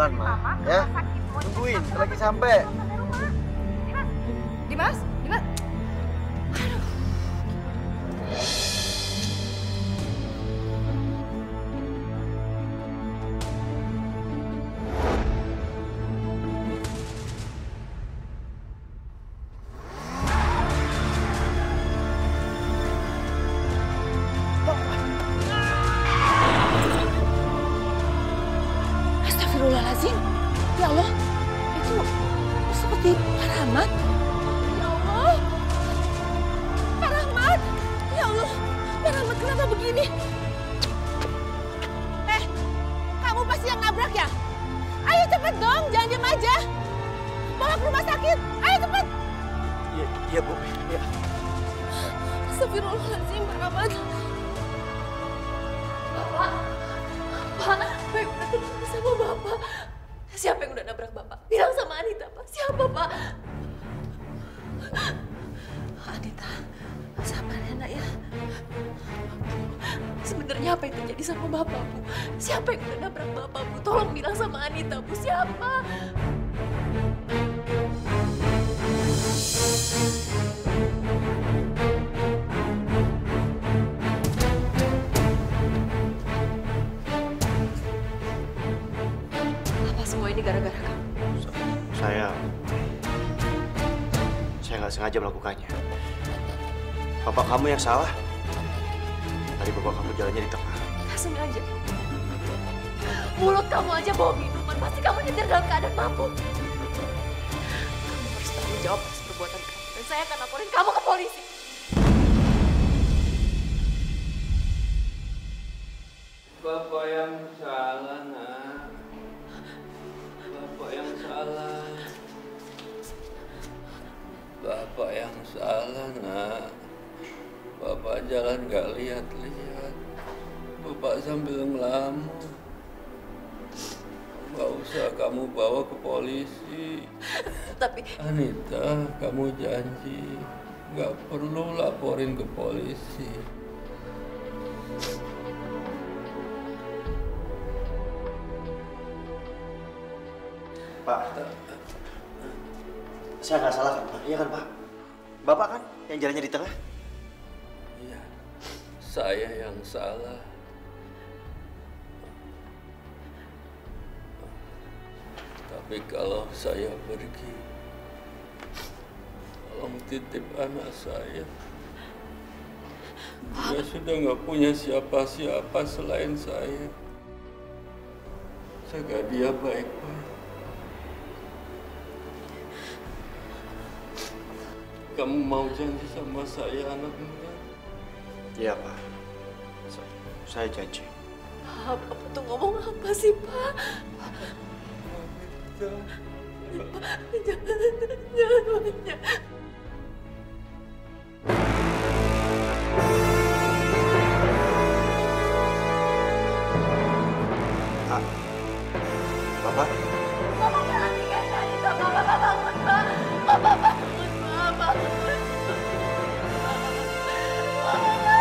pelan-pelan, Ma. Ya, tungguin, lagi sampai. Dimas, Dimas. Astagfirullahaladzim. Ya Allah, itu seperti Pak Rahmat. Ya Allah, Pak Rahmat. Ya Allah, Pak Rahmat kenapa begini? Kamu pasti yang nabrak ya? Ayo cepet dong, jangan diem aja. Bawa ke rumah sakit, ayo cepet. Iya, Bu. Iya. Astagfirullahaladzim, Pak Rahmat. Bapak, Baik udah tinggal sama Bapak. Siapa yang udah nabrak Bapak? Bilang sama Anita, Pak. Siapa, Pak? Anita, sabar ya, Nak ya. Sebenarnya apa yang terjadi sama Bapak, Bu? Siapa yang udah nabrak Bapak, Bu? Tolong bilang sama Anita, Bu. Siapa? Apa semua ini gara-gara kamu? Saya nggak sengaja melakukannya. Bapak kamu yang salah. Tadi bapak kamu jalannya di tengah. Nggak sengaja. Mulut kamu aja bawa minuman. Pasti kamu nyetir dalam keadaan mabuk. Kamu harus tanggung jawab atas perbuatan kamu. Dan saya akan laporin kamu ke polisi. Bapak yang salah, Nak. Bapak yang salah. Bapak yang salah, Nak. Bapak jalan gak lihat-lihat. Bapak sambil ngelamun. Gak usah kamu bawa ke polisi. Tapi Anita, kamu janji gak perlu laporin ke polisi. Pak, saya nggak salah kan, Pak? Iya kan, Pak? Bapak kan yang jalannya di tengah? Iya, saya yang salah. Tapi kalau saya pergi, tolong titip anak saya. Dia sudah nggak punya siapa-siapa selain saya. Jaga dia baik-baik. Kamu mau janji sama saya, anak muda? Iya, Pak. Saya janji. Bapak tuh ngomong apa sih, Pak? Jangan. Bapak? Bapak jangan tinggalin Anita, Bapak bangun, Pak. Bapak bangun, Pak. Bangun.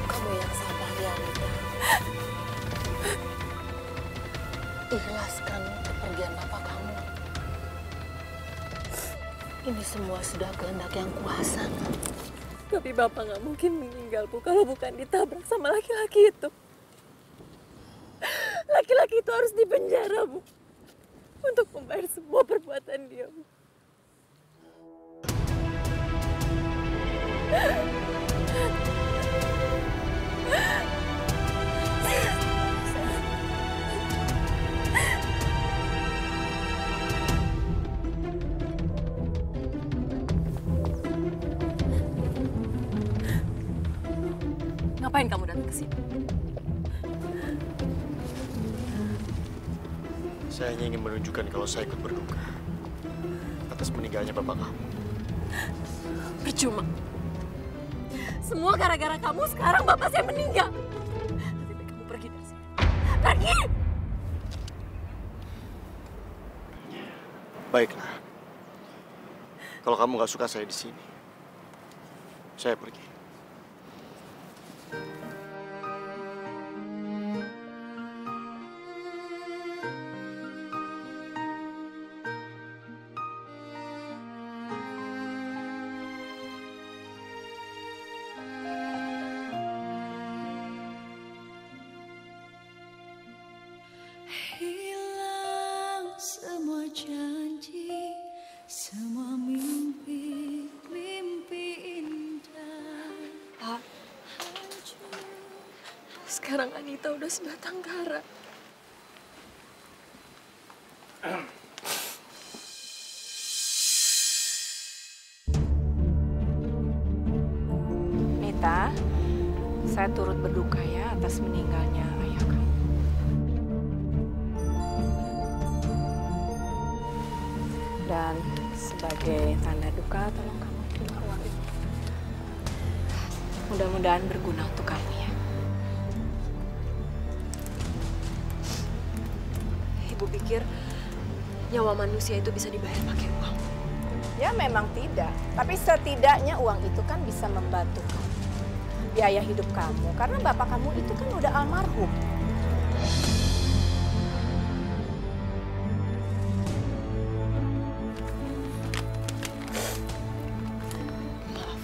Kamu yang sabar ya, Anita. Ikhlaskan kepergian bapak kamu. Ini semua sudah kehendak yang kuasa. Tapi bapak nggak mungkin meninggal, Bu, kalau bukan ditabrak sama laki-laki itu. Laki-laki itu harus dipenjara, Bu, untuk membayar semua perbuatan dia, Bu. Ngapain kamu datang ke sini? Saya hanya ingin menunjukkan kalau saya ikut berduka atas meninggalnya bapak kamu. Percuma. Semua gara-gara kamu sekarang bapak saya meninggal. Lebih baik kamu pergi dari sini. Pergi! Baiklah. Kalau kamu nggak suka saya di sini, saya pergi. Hilang semua janji, semua mimpi, mimpi indah. Pak, sekarang Anita udah sebatang kara. Nita, saya turut berduka ya atas meninggalnya ayah kamu. Dan sebagai tanda duka, tolong kamu terima uang ini. Mudah-mudahan berguna untuk kamu ya. Ibu pikir nyawa manusia itu bisa dibayar pakai uang. Ya memang tidak, tapi setidaknya uang itu kan bisa membantu kamu. Biaya hidup kamu, karena bapak kamu itu kan udah almarhum. Maaf.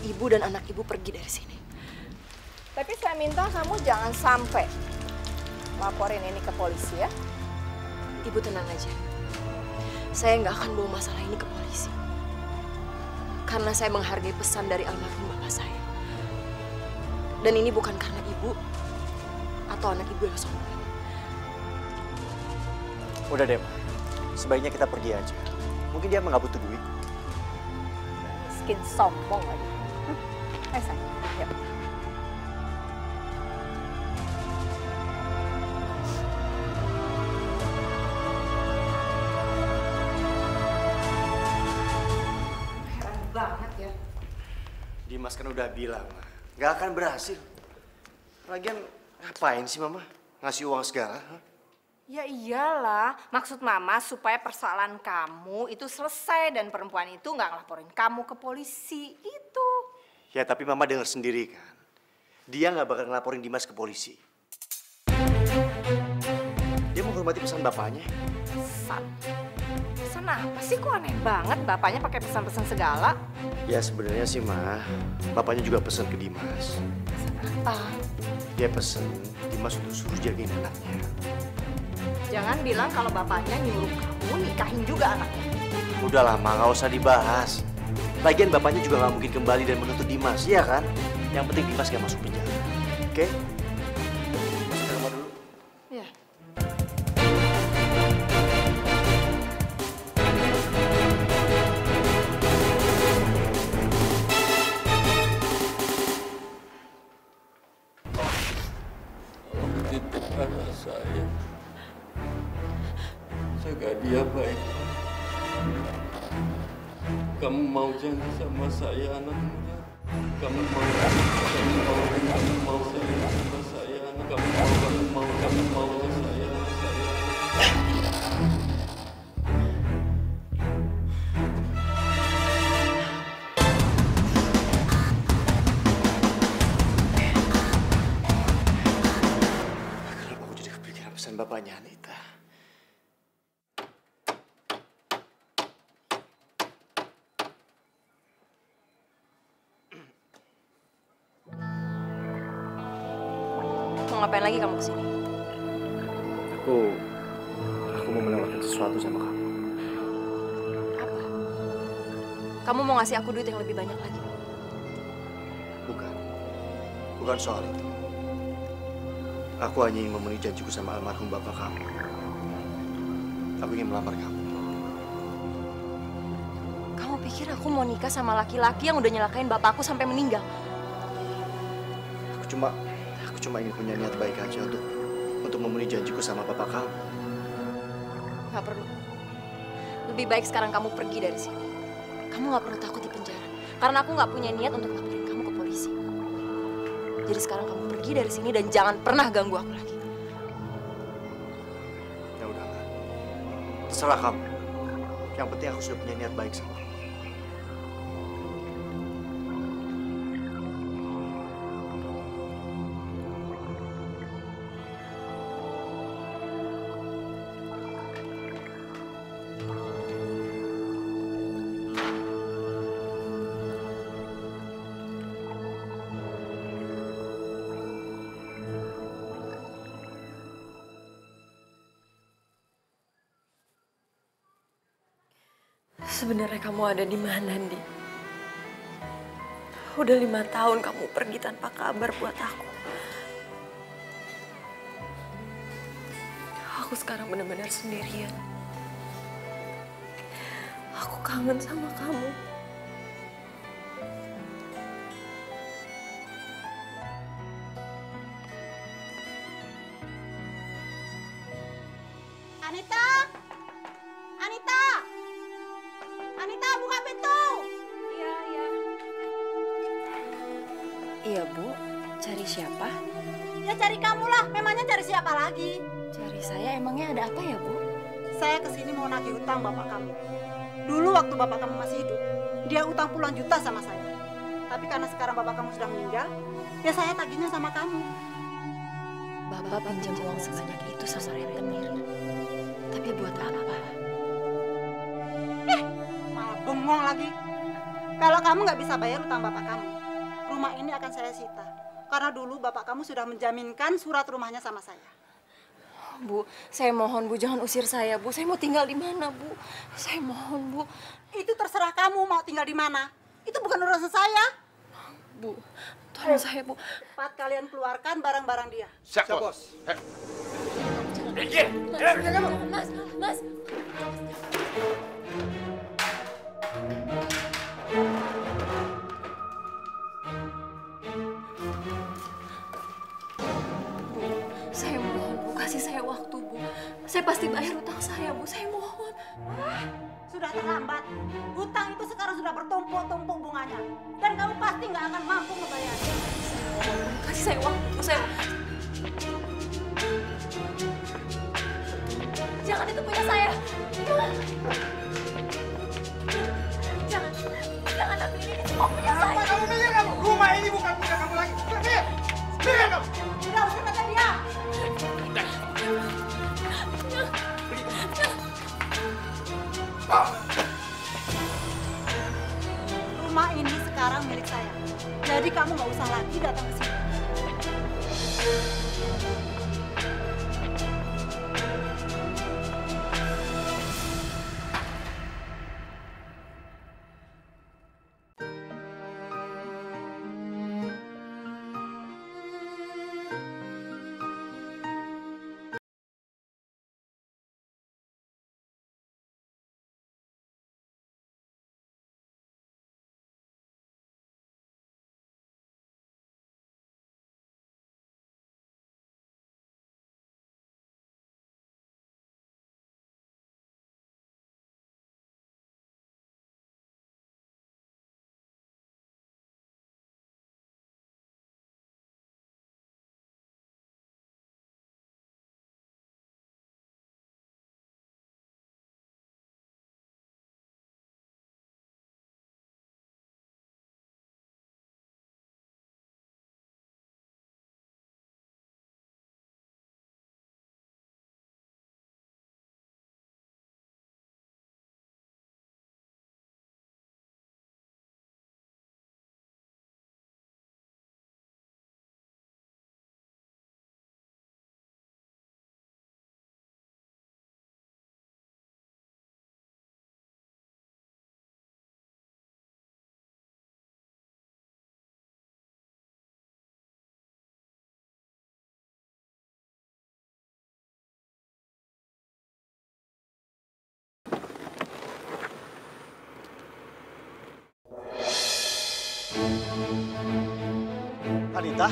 Ibu dan anak ibu pergi dari sini. Tapi saya minta kamu jangan sampai laporin ini ke polisi ya. Ibu tenang aja. Saya nggak akan bawa masalah ini ke polisi. Karena saya menghargai pesan dari almarhum bapak saya. Dan ini bukan karena ibu atau anak ibu yang sombong. Udah deh, Ma. Sebaiknya kita pergi aja. Mungkin dia emang nggak butuh duit. Miskin sombong lagi. Ayo sayang, yuk. Heran banget ya. Dimas kan udah bilang, Ma. Nggak akan berhasil. Lagian ngapain sih Mama ngasih uang segala? Hah? Ya iyalah, maksud Mama supaya persoalan kamu itu selesai dan perempuan itu nggak ngelaporin kamu ke polisi, itu. Ya tapi Mama dengar sendiri kan. Dia nggak bakal ngelaporin Dimas ke polisi. Dia menghormati pesan bapaknya. Pesan? Pesan apa sih? Kok aneh banget bapaknya pakai pesan-pesan segala? Ya sebenarnya sih Ma, bapaknya juga pesan ke Dimas. Pesan apa? Dia pesan Dimas untuk suruh jagain anaknya. Jangan bilang kalau bapaknya nyuruh kamu nikahin juga anaknya. Udah lama, nggak usah dibahas. Lagian bapaknya juga nggak mungkin kembali dan menuntut Dimas, iya kan? Yang penting Dimas nggak masuk penjara, oke? Masuk ke kamar dulu. Ya. Tolong titip anak saya. Jaga dia baik. Kamu mau janji sama saya anak muda? Kamu mau saya sama saya anak. Kamu mau saya. Kenapa aku jadi kepikiran pesan bapaknya Anita? Mau ngapain lagi kamu kesini? Aku mau menawarkan sesuatu sama kamu. Apa? Kamu mau ngasih aku duit yang lebih banyak lagi? Bukan soal itu. Aku hanya ingin memenuhi janjiku sama almarhum bapak kamu. Aku ingin melamar kamu. Kamu pikir aku mau nikah sama laki-laki yang udah nyelakain bapakku sampai meninggal? Aku cuma ingin punya niat baik aja untuk untuk memenuhi janjiku sama bapak kamu. Nggak perlu. Lebih baik sekarang kamu pergi dari sini. Kamu nggak perlu takut di penjara. Karena aku nggak punya niat untuk laporin kamu ke polisi. Jadi sekarang kamu pergi dari sini dan jangan pernah ganggu aku lagi. Ya udah, terserah kamu. Yang penting aku sudah punya niat baik sama kamu. Sebenarnya kamu ada di mana, Ndi? Udah 5 tahun kamu pergi tanpa kabar buat aku. Aku sekarang benar-benar sendirian. Aku kangen sama kamu. Anita! Anita! Anita, buka pintu! Iya, iya. Iya, Bu. Cari siapa? Ya cari kamu lah, memangnya cari siapa lagi? Cari saya, emangnya ada apa ya, Bu? Saya kesini mau nagih utang bapak kamu. Dulu waktu bapak kamu masih hidup, dia utang puluhan juta sama saya. Tapi karena sekarang bapak kamu sudah meninggal, ya saya tagihnya sama kamu. Bapak pinjam uang sebanyak itu sama rentenir. Tapi buat apa? Malah bengong lagi. Kalau kamu nggak bisa bayar utang bapak kamu, rumah ini akan saya sita. Karena dulu bapak kamu sudah menjaminkan surat rumahnya sama saya. Bu, saya mohon, Bu, jangan usir saya, Bu. Saya mau tinggal di mana, Bu? Saya mohon, Bu. Itu terserah kamu mau tinggal di mana. Itu bukan urusan saya. Bu, tolong saya, Bu. Cepat kalian keluarkan barang-barang dia. Siap, Bos. Mas. Saya mohon, Bu, kasih saya waktu, Bu. Saya pasti bayar utang saya, Bu. Saya mohon. Sudah terlambat. Hutang itu sekarang sudah bertumpuk-tumpuk bunganya. Dan kamu pasti nggak akan mampu membayarnya. Kasih saya waktu, Bu. Jangan, itu punya saya. Jangan ambil ini, semua punya saya. Apa kamu mikir kamu? Rumah ini bukan punya kamu lagi. Mikir kamu. Tidak usah kata dia. Rumah ini sekarang milik saya. Jadi kamu nggak usah lagi datang ke sini. Anita?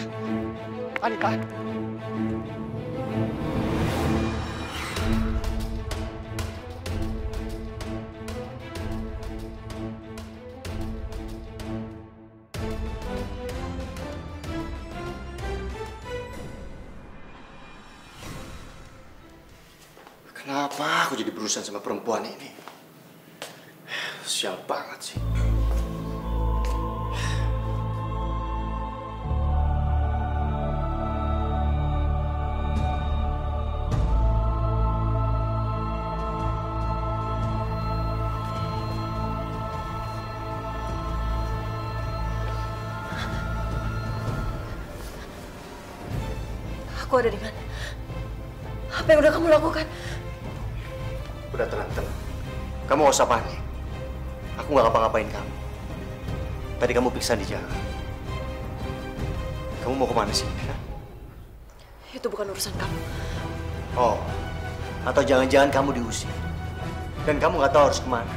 Kenapa aku jadi berurusan sama perempuan ini? Sial banget sih. Aku ada di mana? Apa yang udah kamu lakukan? Udah tenang. Kamu gak usah panik. Aku gak ngapa-ngapain kamu. Tadi kamu pingsan di jalan. Kamu mau kemana sih? Hah? Itu bukan urusan kamu. Oh, atau jangan-jangan kamu diusir. Dan kamu gak tahu harus kemana.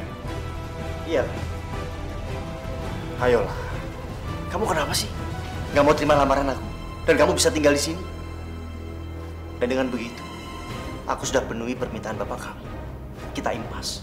Iya. Ayolah. Kamu kenapa sih? Gak mau terima lamaran aku? Dan kamu bisa tinggal di sini? Dan dengan begitu, aku sudah penuhi permintaan bapak kamu. Kita impas.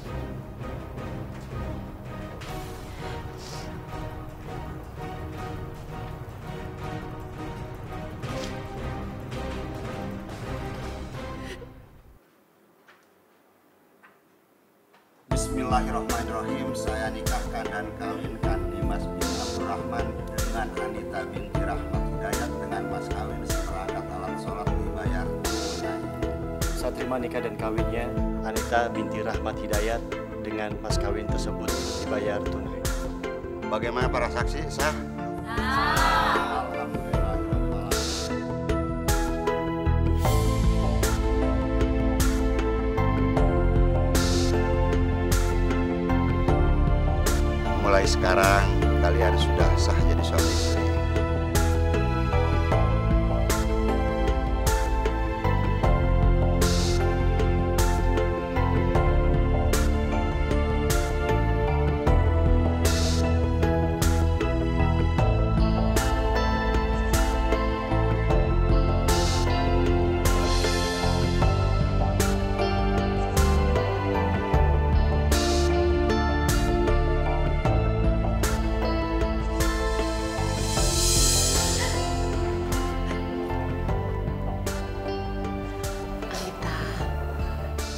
Bismillahirrahmanirrahim. Saya nikahkan dan kawinkan Dimas bin Abdurrahman dengan Anita binti Rahmat Hidayat dengan mas kawin seperangkat alat sholat dibayar tunai. Saya terima nikah dan kawinnya Anita binti Rahmat Hidayat dengan mas kawin tersebut dibayar tunai. Bagaimana para saksi? Sah? Alhamdulillah. Mulai sekarang kalian sudah sah jadi suami istri.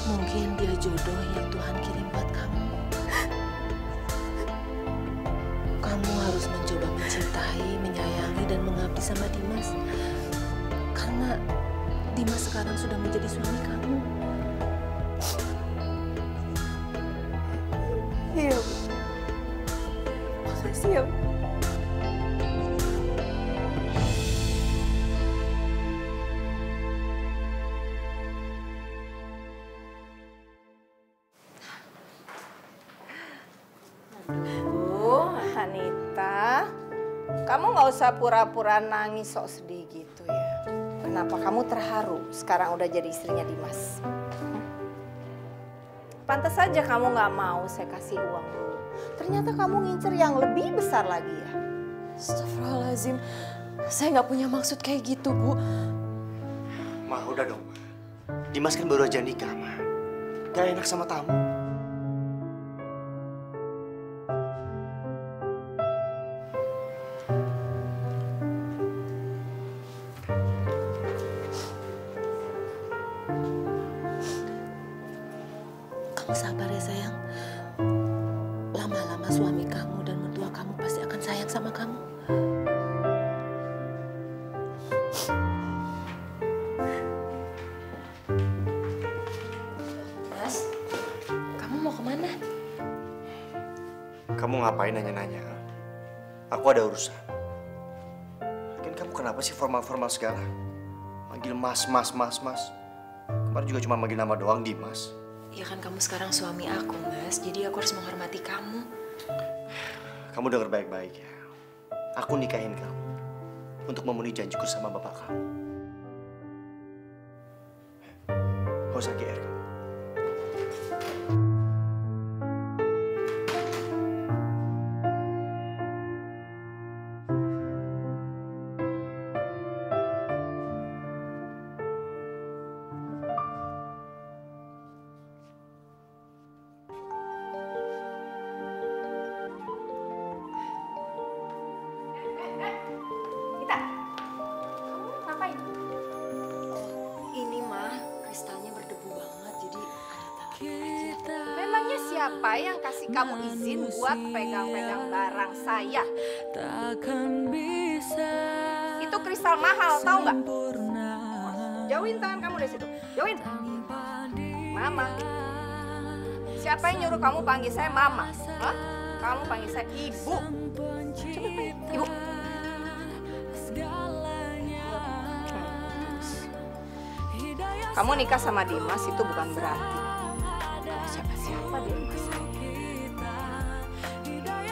Mungkin dia jodoh yang Tuhan kirim buat kamu. Kamu harus mencoba mencintai, menyayangi, dan mengabdi sama Dimas. Karena Dimas sekarang sudah menjadi suami kamu. Iya, Bu. Makasih ya, Bu. Anita, kamu nggak usah pura-pura nangis sok sedih gitu ya. Kenapa kamu terharu sekarang udah jadi istrinya Dimas? Pantas saja kamu nggak mau saya kasih uang dulu. Ternyata kamu ngincer yang lebih besar lagi ya. Astagfirullahaladzim, saya nggak punya maksud kayak gitu, Bu. Ma, udah dong. Dimas kan baru aja nikah, Ma. Gak enak sama tamu. Kamu sabar ya sayang. Lama-lama suami kamu dan mertua kamu pasti akan sayang sama kamu. Mas, kamu mau kemana? Kamu ngapain nanya-nanya? Aku ada urusan. Kan kamu kenapa sih formal-formal segala? Manggil mas. Kemarin juga cuma manggil nama doang, Dimas. Ya kan kamu sekarang suami aku, Mas. Jadi aku harus menghormati kamu. Kamu denger baik-baik ya. Aku nikahin kamu untuk memenuhi janjiku sama bapak kamu. Gak usah GR kamu. siapa yang kasih kamu izin buat pegang-pegang barang saya? Takkan bisa. Itu kristal mahal, tahu nggak? Jauhin tangan kamu dari situ. Jauhin. Mama. Siapa yang nyuruh kamu panggil saya Mama? Hah? Kamu panggil saya Ibu. Coba panggil Ibu. Kamu nikah sama Dimas itu bukan berarti kamu siapa-siapa di rumah saya.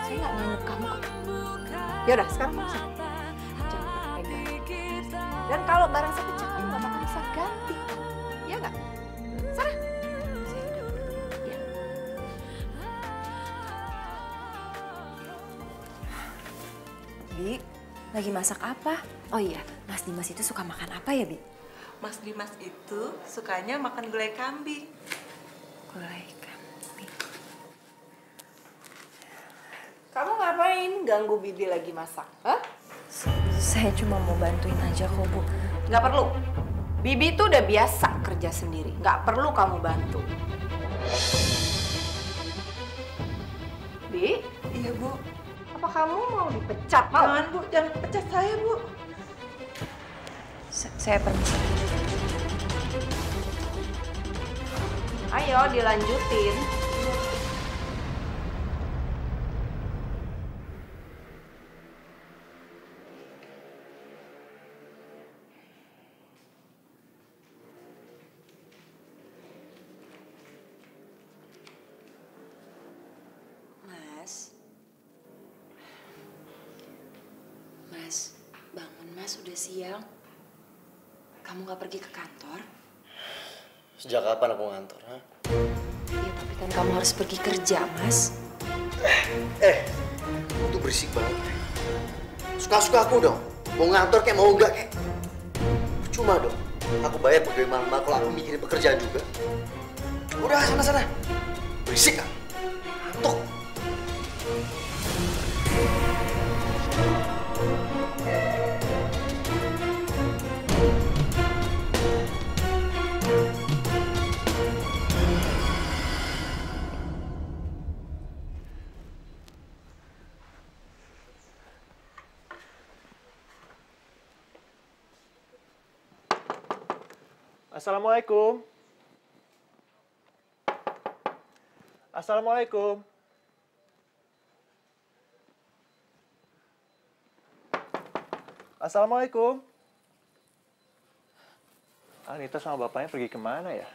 Saya nggak nganggep kamu kok. Yaudah, sekarang kamu sana. Jangan pegang. Dan kalau barang saya pecah, kamu nggak bakal bisa ganti. Iya nggak? Sana. Saya udah pergi. Ya. Bi, lagi masak apa? Oh iya, Mas Dimas itu suka makan apa ya, Bi? Mas Dimas itu sukanya makan gulai kambing. Gulai kambing. Kamu ngapain ganggu Bibi lagi masak? Hah? Saya cuma mau bantuin aja kok, Bu. Nggak perlu. Bibi tuh udah biasa kerja sendiri. Nggak perlu kamu bantu. Bi? Iya, Bu. Apa kamu mau dipecat? Mau? Jangan, Bu. Jangan pecat saya, Bu. Saya permisi. Ayo dilanjutin. Mas, bangun Mas, udah siang. Kamu gak pergi ke kantor? Sejak kapan aku ngantor, ha? Ya, tapi kan kamu harus pergi kerja, Mas. Itu berisik banget. Suka-suka aku dong. Mau ngantor kayak mau enggak kayak. Cuma dong. Aku bayar pegawai malam kalau aku mikirin pekerjaan juga. Udah, sana-sana. Berisik kan? Ngantuk. Assalamualaikum. Assalamualaikum. Assalamualaikum. Anita sama bapaknya pergi kemana ya?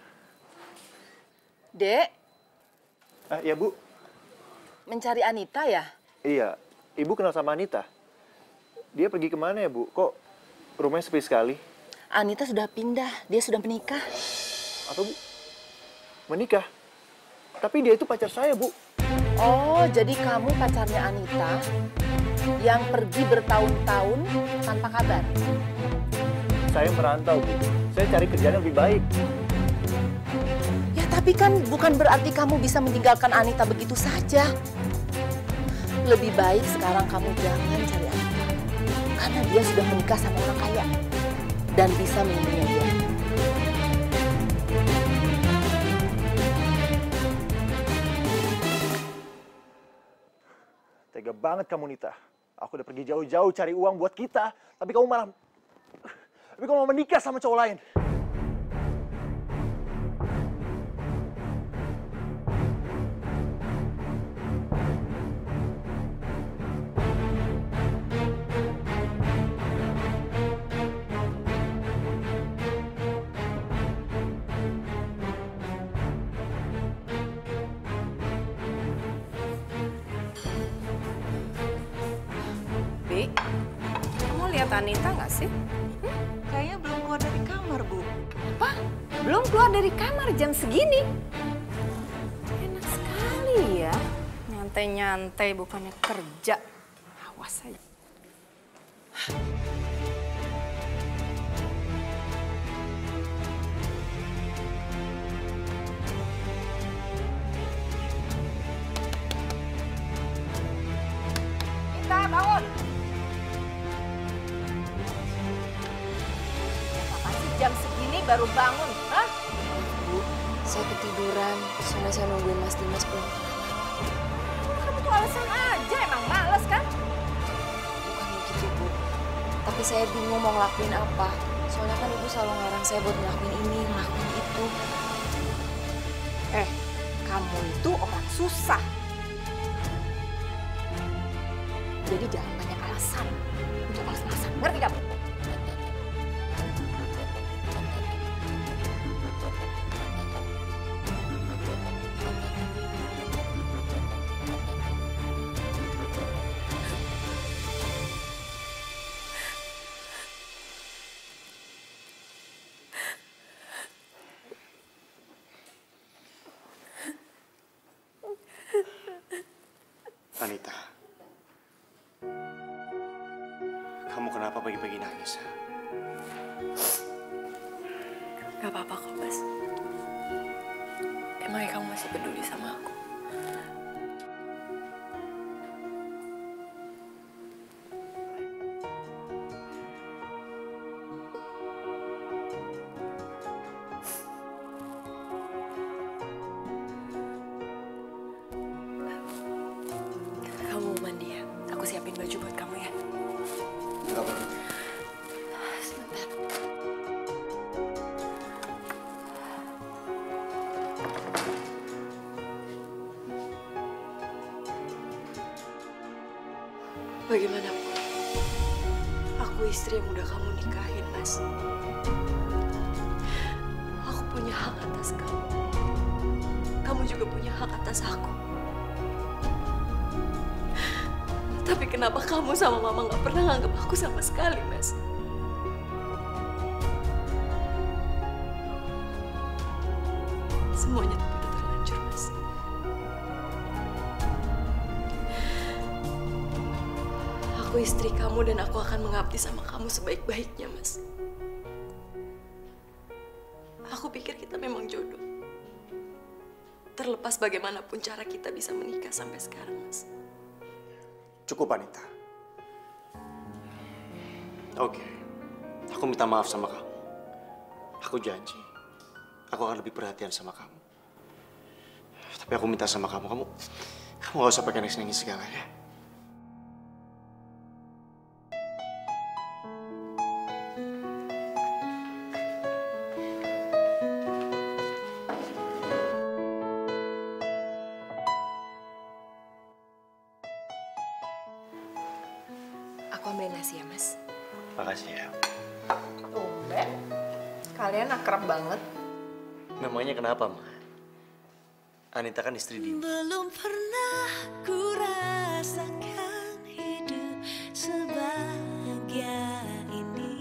Dek, Ya, Bu. mencari Anita ya? Iya, Ibu kenal sama Anita? Dia pergi kemana ya, Bu? Kok rumahnya sepi sekali? Anita sudah pindah, dia sudah menikah. Apa, Bu? Menikah? Tapi dia itu pacar saya, Bu. Oh, jadi kamu pacarnya Anita yang pergi bertahun-tahun tanpa kabar? Saya merantau, Bu. Saya cari kerjaan yang lebih baik. Ya, tapi kan bukan berarti kamu bisa meninggalkan Anita begitu saja. Lebih baik sekarang kamu jangan cari Anita. Karena dia sudah menikah sama orang kaya. Dan bisa melindungi dia. Tega banget kamu, Nita. Aku udah pergi jauh-jauh cari uang buat kita. Tapi kamu malah menikah sama cowok lain. Bi, kamu lihat Anita nggak sih? Kayaknya belum keluar dari kamar, Bu. Apa? Belum keluar dari kamar jam segini? Enak sekali ya. Nyantai-nyantai bukannya kerja. Awas aja. Kita bangun. Kenapa sih jam segini baru bangun? Hah? Bu, saya ketiduran. Soalnya saya nungguin Mas Dimas pulang. alasan aja, emang males kan? Bukan begitu, Bu. Tapi saya bingung mau ngelakuin apa. Soalnya kan Ibu selalu ngelarang saya buat ngelakuin ini, ngelakuin itu. Kamu itu orang susah. Jadi jangan banyak alasan untuk malas-malasan, ngerti kamu? Anita, kamu kenapa pagi-pagi nangis? Gak apa-apa kok, Mas. Emangnya kamu masih peduli sama aku? Kamu mandi ya? Aku siapin baju buat kamu ya. Gak apa-apa. Sebentar. Bagaimanapun, aku istri yang udah kamu nikahin, Mas. Aku punya hak atas kamu. Kamu juga punya hak atas aku. Tapi kenapa kamu sama Mama nggak pernah nganggap aku sama sekali, Mas? Semuanya tapi udah terlanjur, Mas. Aku istri kamu dan aku akan mengabdi sama kamu sebaik-baiknya, Mas. Aku pikir kita memang jodoh. Terlepas bagaimanapun cara kita bisa menikah sampai sekarang, Mas. Cukup, Anita. Oke, aku minta maaf sama kamu. Aku janji, aku akan lebih perhatian sama kamu. Tapi aku minta sama kamu gak usah pakai nangis-nangis segala ya. Aku ambilin nasi ya, Mas. Makasih ya. Tumben, kalian akrab banget. Memangnya kenapa, Ma? Anita kan istri Dini. Belum pernah ku rasakan hidup sebahagia ini.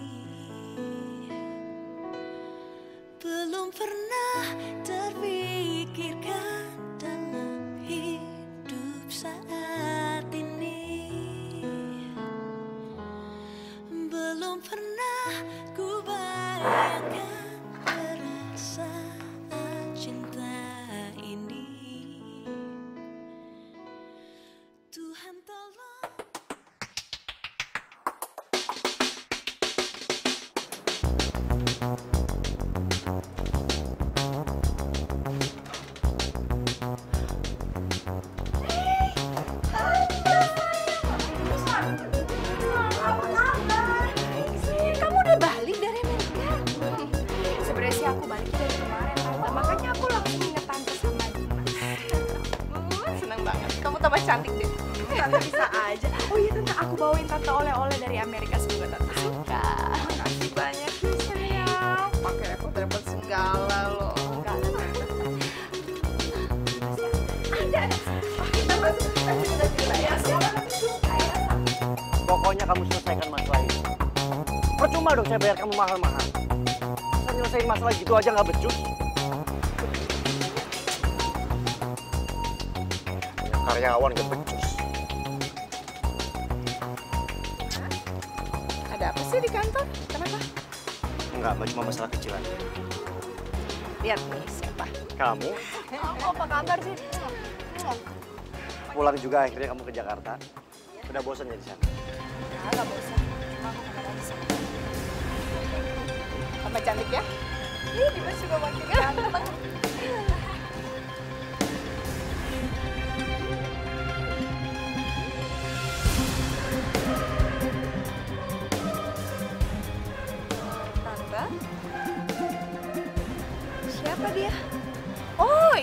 Belum pernah terpikirkan dalam hidup saat ini. Belum pernah ku bayangkan perasaan cinta ini. Tuhan tolong. Kamu udah balik dari Amerika? Sebenarnya sih aku balik dari kemarin, Tante. Makanya aku langsung inget Tante sama Dimas. Seneng banget. Kamu tambah cantik deh. Tante bisa aja. Oh iya, Tante, aku bawain Tante oleh-oleh dari Amerika. Semoga Tante suka. Makasih banyak ya, sayang. Pakai repot-repot segala loh. Ada. Kita masih cerita ya. Pokoknya kamu selesaikan masalah ini. Percuma dong saya bayar kamu mahal-mahal. Saya nyelesain masalah gitu aja nggak becus. Yang karyawan gak becus. Ada apa sih di kantor? Kenapa? Enggak, cuma masalah kecilan. Lihat nih siapa. Kamu Apa kabar sih? pulang juga akhirnya kamu ke Jakarta. Udah bosan ya di sana? Nggak bosan. Cuma aku kangen aja sama kamu. Tambah cantik ya? Ih, Dimas juga makin ganteng.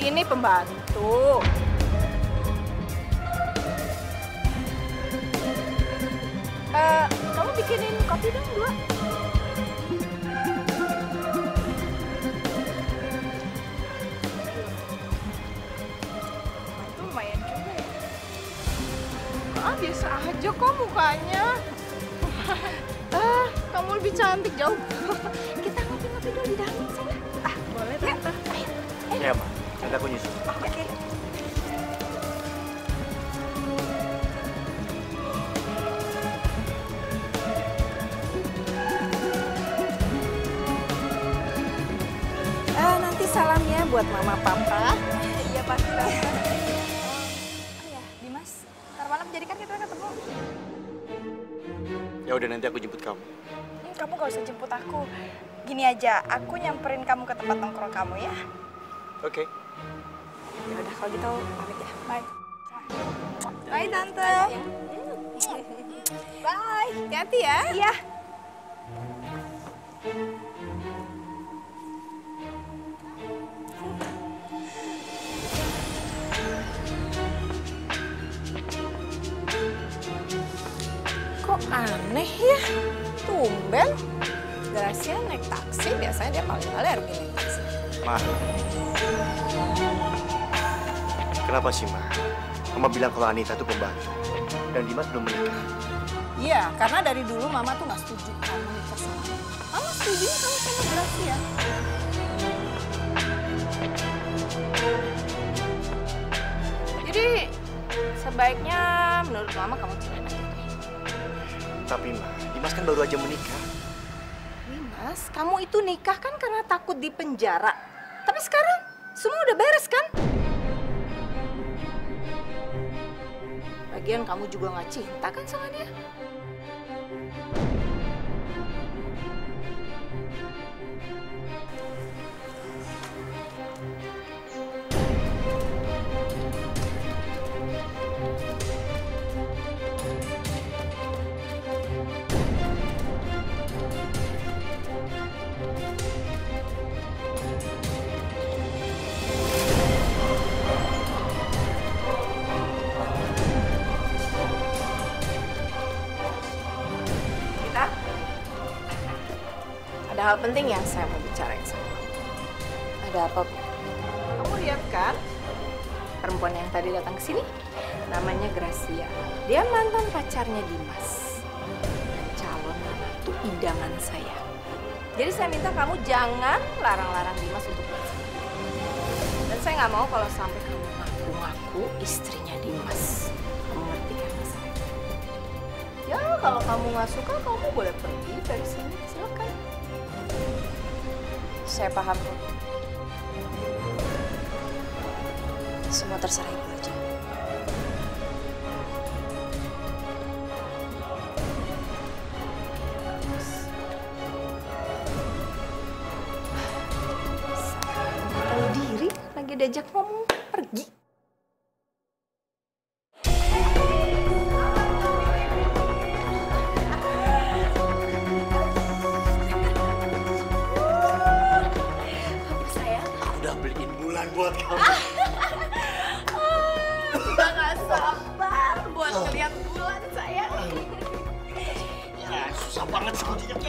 ini pembantu. Kamu bikinin kopi dong 2. Itu lumayan juga ya. Biasa aja kok mukanya. Kamu lebih cantik jauh. Kita ngopi-ngopi dulu di dalam sana. Boleh tante. Ayo. Iya, Ma. Nanti aku nyusul. Oke. Nanti salamnya buat mama papa. Iya pasti. Oh ya, Dimas. Ntar malam jadi kan kita ketemu. Ya udah, nanti aku jemput kamu. Kamu gak usah jemput aku. Gini aja, aku nyamperin kamu ke tempat nongkrong kamu ya. Oke. Ya udah kalau gitu pamit ya. Bye. Bye tante. Bye. Hati-hati ya. Iya. Kok aneh ya? Tumben. Gracia naik taksi, biasanya dia paling alergi naik taksi. Ma. Kenapa sih, Ma? Mama bilang kalau Anita tuh pembantu. Dan Dimas belum menikah. Iya, karena dari dulu Mama tuh nggak setuju kamu nikah sama dia. Mama setuju kamu sama Gracia. Jadi, sebaiknya menurut Mama kamu cerai aja deh. Tapi, Ma, Dimas kan baru aja menikah. Dimas, kamu itu nikah kan karena takut di penjara. Tapi sekarang semua udah beres kan? Lagian kamu juga nggak cinta kan sama dia? Ada hal penting yang saya mau bicarain sama kamu. Ada apa, Bu? Kamu lihat kan? Perempuan yang tadi datang ke sini namanya Gracia. Dia mantan pacarnya Dimas. Calon menantu idaman saya. Jadi saya minta kamu jangan larang-larang Dimas untuk bersama. Dan saya nggak mau kalau sampai kamu ngaku-ngaku istrinya Dimas. Kamu ngerti kan masalahnya? Ya, kalau kamu nggak suka, kamu boleh pergi dari sini. Silakan. Saya paham kok. Semua terserah Ibu aja. Tahu diri, lagi diajak ngomong, pergi. Buat kamu. Udah gak sabar buat ngeliat bulan sayang. Ya, susah banget sih kuncinya.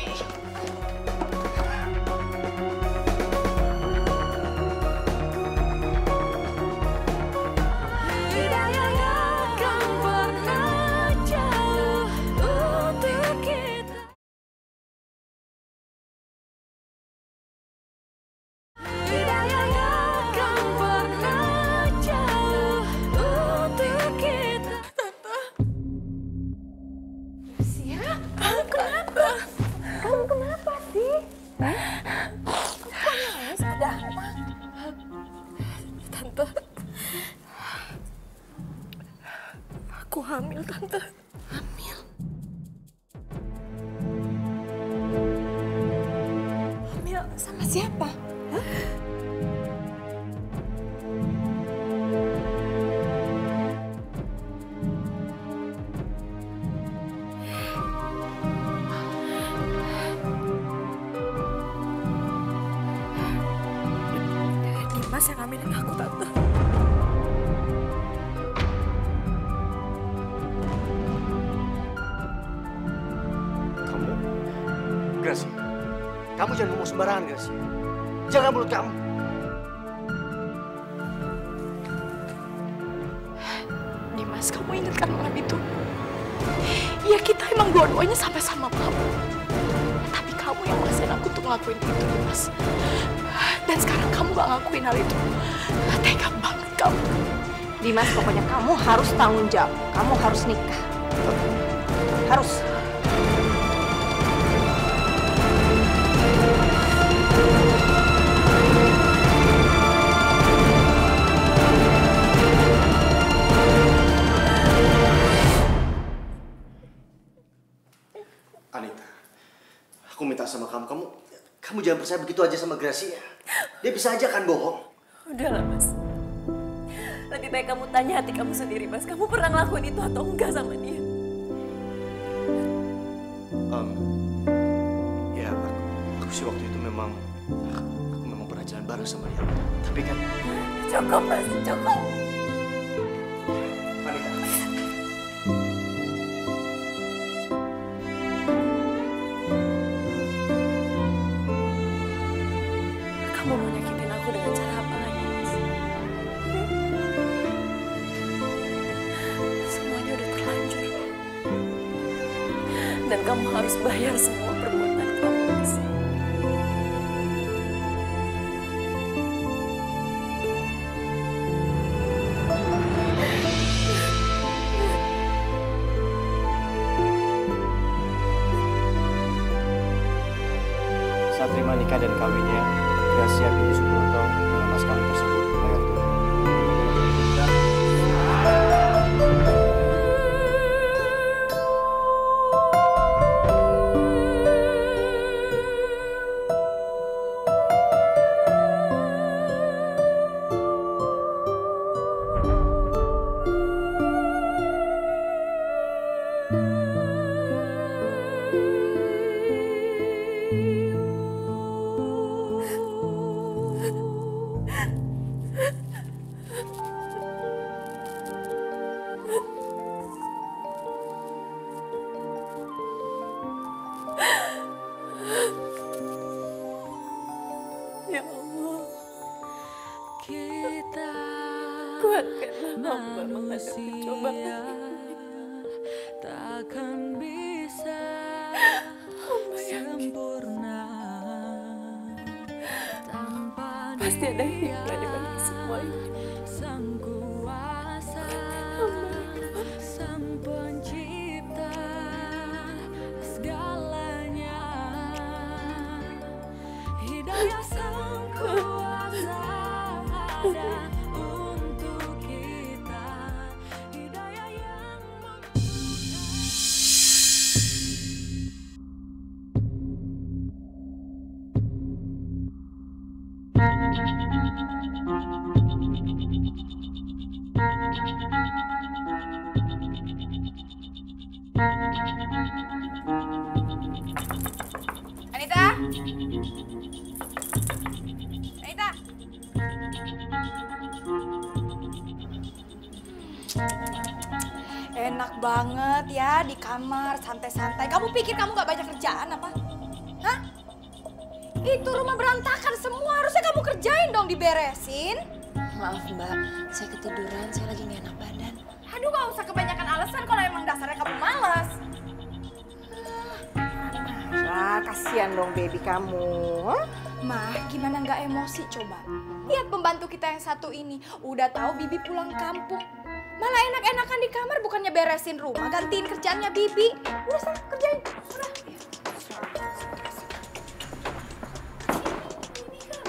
Aku hamil, Tante. Hamil? Hamil sama siapa? Hah? Dimas Dimas yang ngambilin aku, Tante. Gracia, kamu jangan ngomong sembarangan, Gracia. Jaga mulut kamu. Dimas, kamu ingat kan malam itu? Ya kita emang dua-duanya sama-sama mabuk. Tapi kamu yang maksain aku untuk ngelakuin itu, Dimas. Dan sekarang kamu gak ngakuin hal itu. Tega banget kamu. Dimas, pokoknya kamu harus tanggung jawab. Kamu harus nikah. Harus. Anita, aku minta sama kamu jangan percaya begitu aja sama Gracia. Dia bisa aja kan bohong. Udahlah, Mas. Lebih baik kamu tanya hati kamu sendiri, Mas. Kamu pernah ngelakuin itu atau enggak sama dia? Ya, aku sih waktu itu memang pernah jalan bareng sama dia. Tapi kan... Cukup, Mas. Cukup. Anita. Kamu mau nyakitin aku dengan cara apa lagi, Mas? Semuanya udah terlanjur. Dan kamu harus bayar semua perbuatan kamu, Mas. Saat terima nikah dan kawinnya, Gracia binti Suprapto dengan mas kawin tersebut bayar tunai. Ya Allah, kuatkanlah hamba menghadapi cobaan takkan bisa sempurna tanpa pasti ada hikmah di balik semua ini. Sang kuasa, sang pencipta segalanya, hidayah sang kuasa ada untuk kita, hidayah yang Anita! Anita! Enak banget ya di kamar, santai-santai. Kamu pikir kamu gak banyak kerjaan apa? Hah? Itu rumah berantakan semua, harusnya kamu kerjain dong, diberesin. Maaf, Mbak. Saya ketiduran, saya lagi gak enak badan. Aduh, gak usah kebanyakan alasan kalau emang dasarnya kamu malas. Wah, kasihan dong baby kamu. Mah, gimana nggak emosi coba? Lihat pembantu kita yang satu ini, udah tahu Bibi pulang kampung. Malah enak-enakan di kamar, bukannya beresin rumah, gantiin kerjaannya Bibi. Udah sana, kerjain. Udah.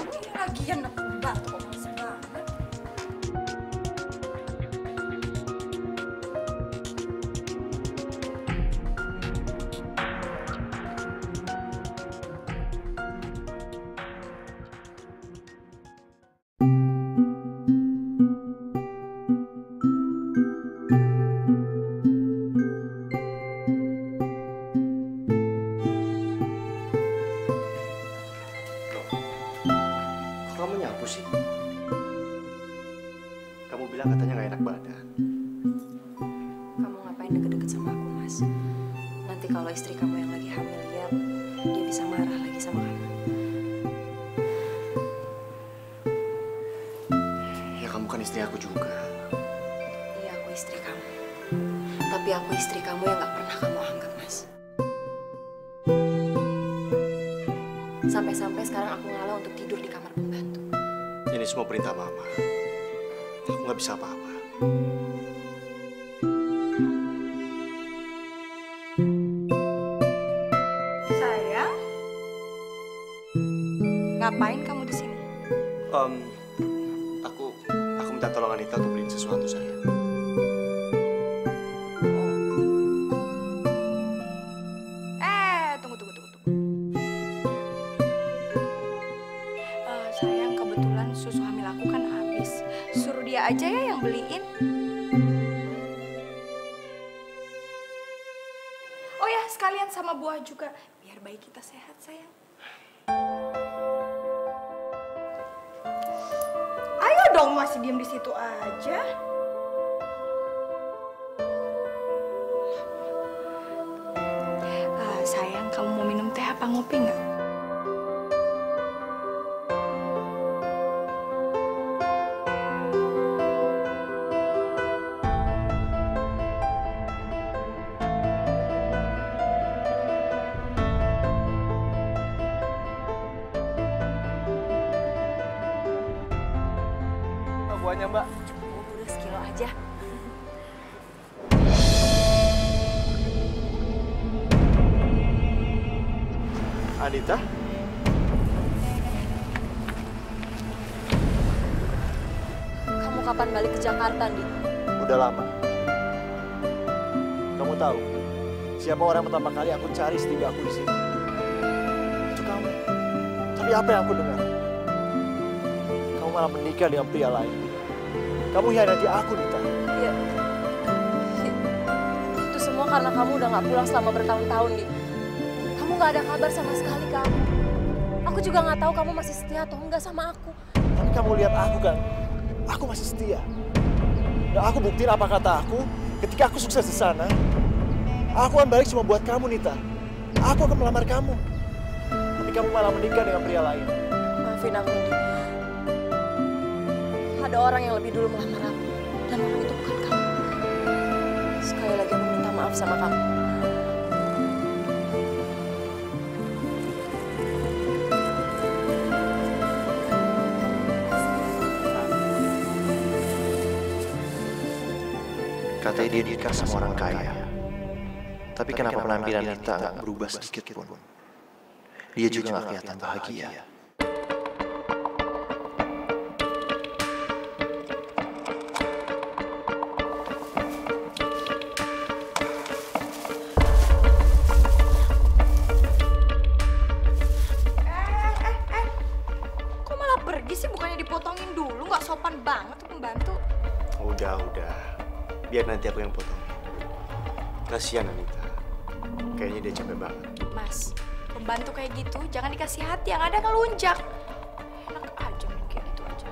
Ini lagian pembantu kok males banget. nanti kalau istri kamu yang lagi hamil lihat, dia bisa marah lagi sama kamu. Ya kamu kan istri aku juga. Iya, aku istri kamu. Tapi aku istri kamu yang gak pernah kamu anggap, Mas. Sampai-sampai sekarang aku ngalah untuk tidur di kamar pembantu. Ini semua perintah Mama. Aku nggak bisa apa-apa. Sayang, ngapain kamu di sini? Aku minta tolong Anita untuk beliin sesuatu saya. Tunggu. Sayang, kebetulan susu hamil aku kan habis. Suruh dia aja ya yang beliin. Oh ya, sekalian sama buah juga. Biar bayi kita sehat, sayang. Ayo dong, masih diem di situ aja. Sayang, kamu mau minum teh apa ngopi nggak? Buahnya, Mbak. Udah sekilo aja. Anita? Kamu kapan balik ke Jakarta, Di? Udah lama. Kamu tahu siapa orang pertama kali aku cari setiap aku di sini? Itu kamu. Tapi apa yang aku dengar? Kamu malah menikah dengan pria lain. Kamu hianati aku, Nita. Iya. Itu semua karena kamu udah gak pulang selama bertahun-tahun, Di. Kamu gak ada kabar sama sekali ke aku. Aku juga gak tahu kamu masih setia atau enggak sama aku. Tapi kamu lihat aku kan, aku masih setia. Dan aku buktiin apa kata aku ketika aku sukses di sana. Aku akan balik cuma buat kamu, Nita. Aku akan melamar kamu. Tapi kamu malah menikah dengan pria lain. Maafin aku, Di. Ada orang yang lebih dulu melamar aku. Dan orang itu bukan kamu. Sekali lagi aku minta maaf sama kamu. Katanya dia nikah sama orang kaya. Tapi kenapa penampilan Nita nggak berubah sedikit pun? Dia juga nggak kelihatan bahagia. Kok malah pergi sih? Bukannya dipotongin dulu? Nggak sopan banget tuh pembantu. Udah. Biar nanti aku yang potong. Kasihan Anita. Kayaknya dia capek banget. Mas, pembantu kayak gitu jangan dikasih hati, yang ada ngelunjak. Enak aja main kayak gitu aja.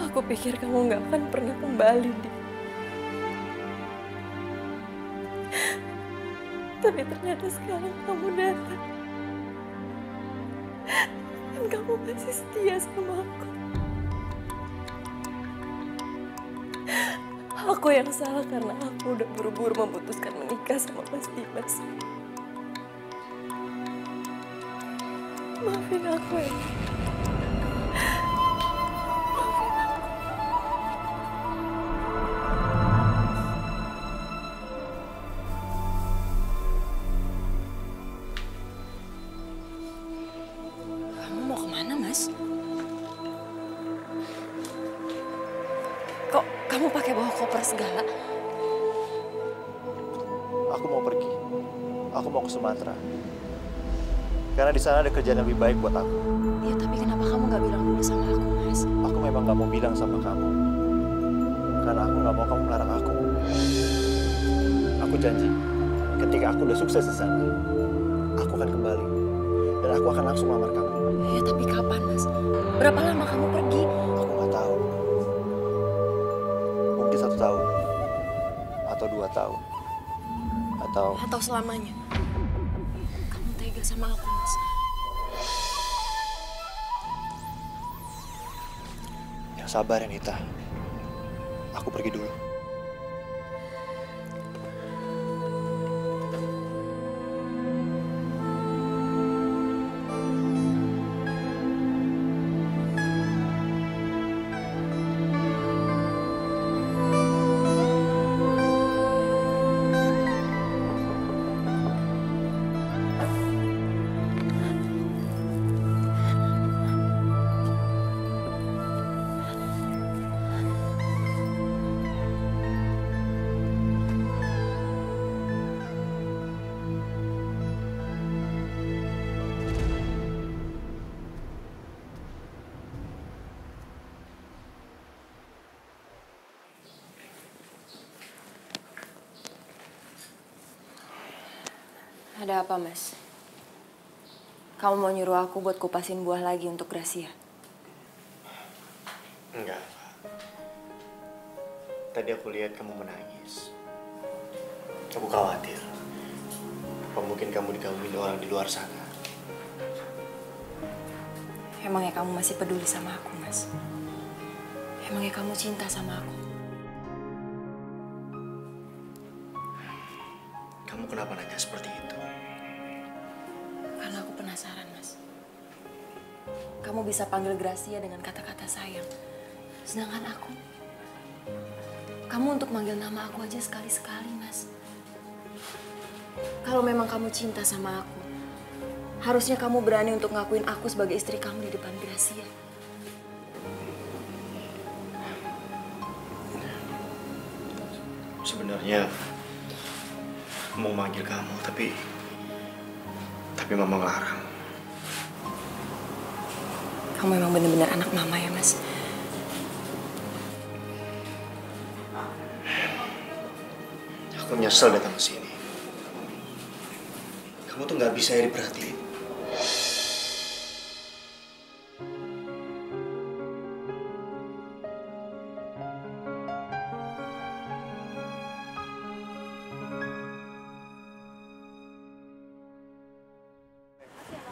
Aku pikir kamu nggak akan pernah kembali, Di. Tapi ternyata sekarang kamu datang. Dan kamu masih setia sama aku. Aku yang salah karena aku udah buru-buru memutuskan menikah sama Mas Dimas. Maafin aku ya. Kok kamu pakai bawa koper segala? Aku mau pergi. Aku mau ke Sumatera. Karena di sana ada kerjaan yang lebih baik buat aku. Ya, tapi kenapa kamu nggak bilang dulu sama aku, Mas? Aku memang nggak mau bilang sama kamu. Karena aku nggak mau kamu melarang aku. Aku janji, ketika aku udah sukses di sana, aku akan kembali. Dan aku akan langsung melamar kamu. Ya, tapi kapan, Mas? Berapa lama kamu pergi? Aku nggak tahu. Mungkin 1 tahun. Atau 2 tahun. Atau selamanya. Kamu tega sama aku, Mas. Yang sabar ya, Nita. Aku pergi dulu. Ada apa, Mas? Kamu mau nyuruh aku buat kupasin buah lagi untuk Gracia? Enggak. Tadi aku lihat kamu menangis. Aku khawatir. Apa mungkin kamu digangguin orang di luar sana? Emangnya kamu masih peduli sama aku, Mas? Emangnya kamu cinta sama aku? Kamu kenapa nanya seperti itu? Karena aku penasaran, Mas. Kamu bisa panggil Gracia dengan kata-kata sayang. Sedangkan aku, kamu untuk manggil nama aku aja sekali-sekali, Mas. Kalau memang kamu cinta sama aku, harusnya kamu berani untuk ngakuin aku sebagai istri kamu di depan Gracia. Sebenarnya mau manggil kamu, tapi mama ngelarang. Kamu memang benar-benar anak mama ya, Mas? Aku nyesel datang ke sini. Kamu tuh nggak bisa ya diperhatiin.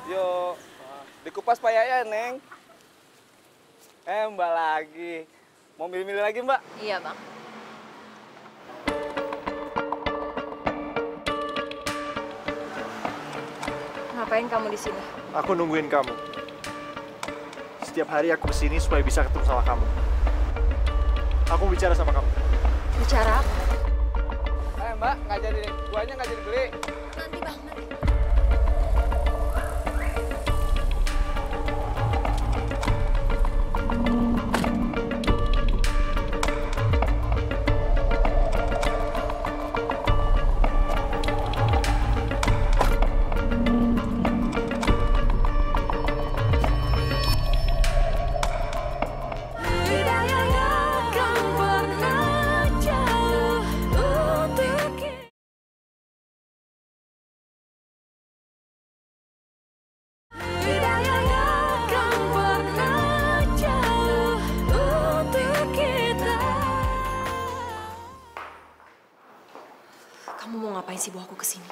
Yo, dikupas Pak Yaya, Neng. Mbak lagi. Mau milih-milih lagi, Mbak? Iya, Bang. Ngapain kamu di sini? Aku nungguin kamu. Setiap hari aku kesini supaya bisa ketemu sama kamu. Aku mau bicara sama kamu. Bicara apa? Mbak, nggak jadi, buahnya nggak jadi beli. Nanti, Bang, nanti. Kamu mau ngapain sih bawa aku ke sini?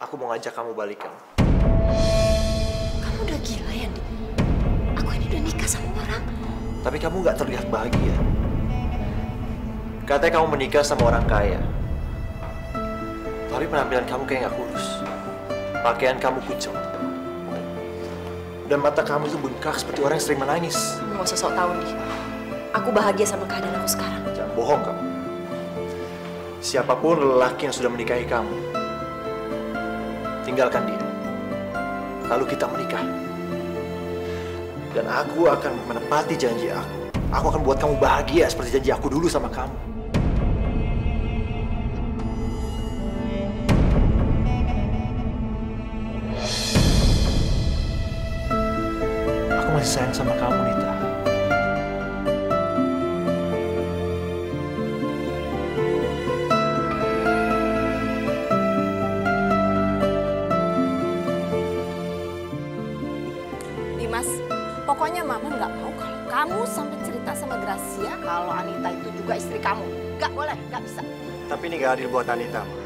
Aku mau ngajak kamu balikan. Kamu udah gila ya, Dik? Aku ini udah nikah sama orang. Tapi kamu nggak terlihat bahagia. Katanya kamu menikah sama orang kaya. Tapi penampilan kamu kayak nggak kurus. Pakaian kamu kucel. Dan mata kamu itu bengkak seperti orang yang sering menangis. Kamu nggak usah sok tahu, Dik. Aku bahagia sama keadaan aku sekarang. Jangan bohong kamu. Siapapun lelaki yang sudah menikahi kamu, tinggalkan dia. Lalu kita menikah. Dan aku akan menepati janji aku. Aku akan buat kamu bahagia seperti janji aku dulu sama kamu. masih sayang sama kamu, Nita. Dimas, pokoknya Mama nggak mau kalau kamu sampai cerita sama Gracia kalau Anita itu juga istri kamu. Nggak boleh, nggak bisa. Tapi ini gak adil buat Anita, Ma.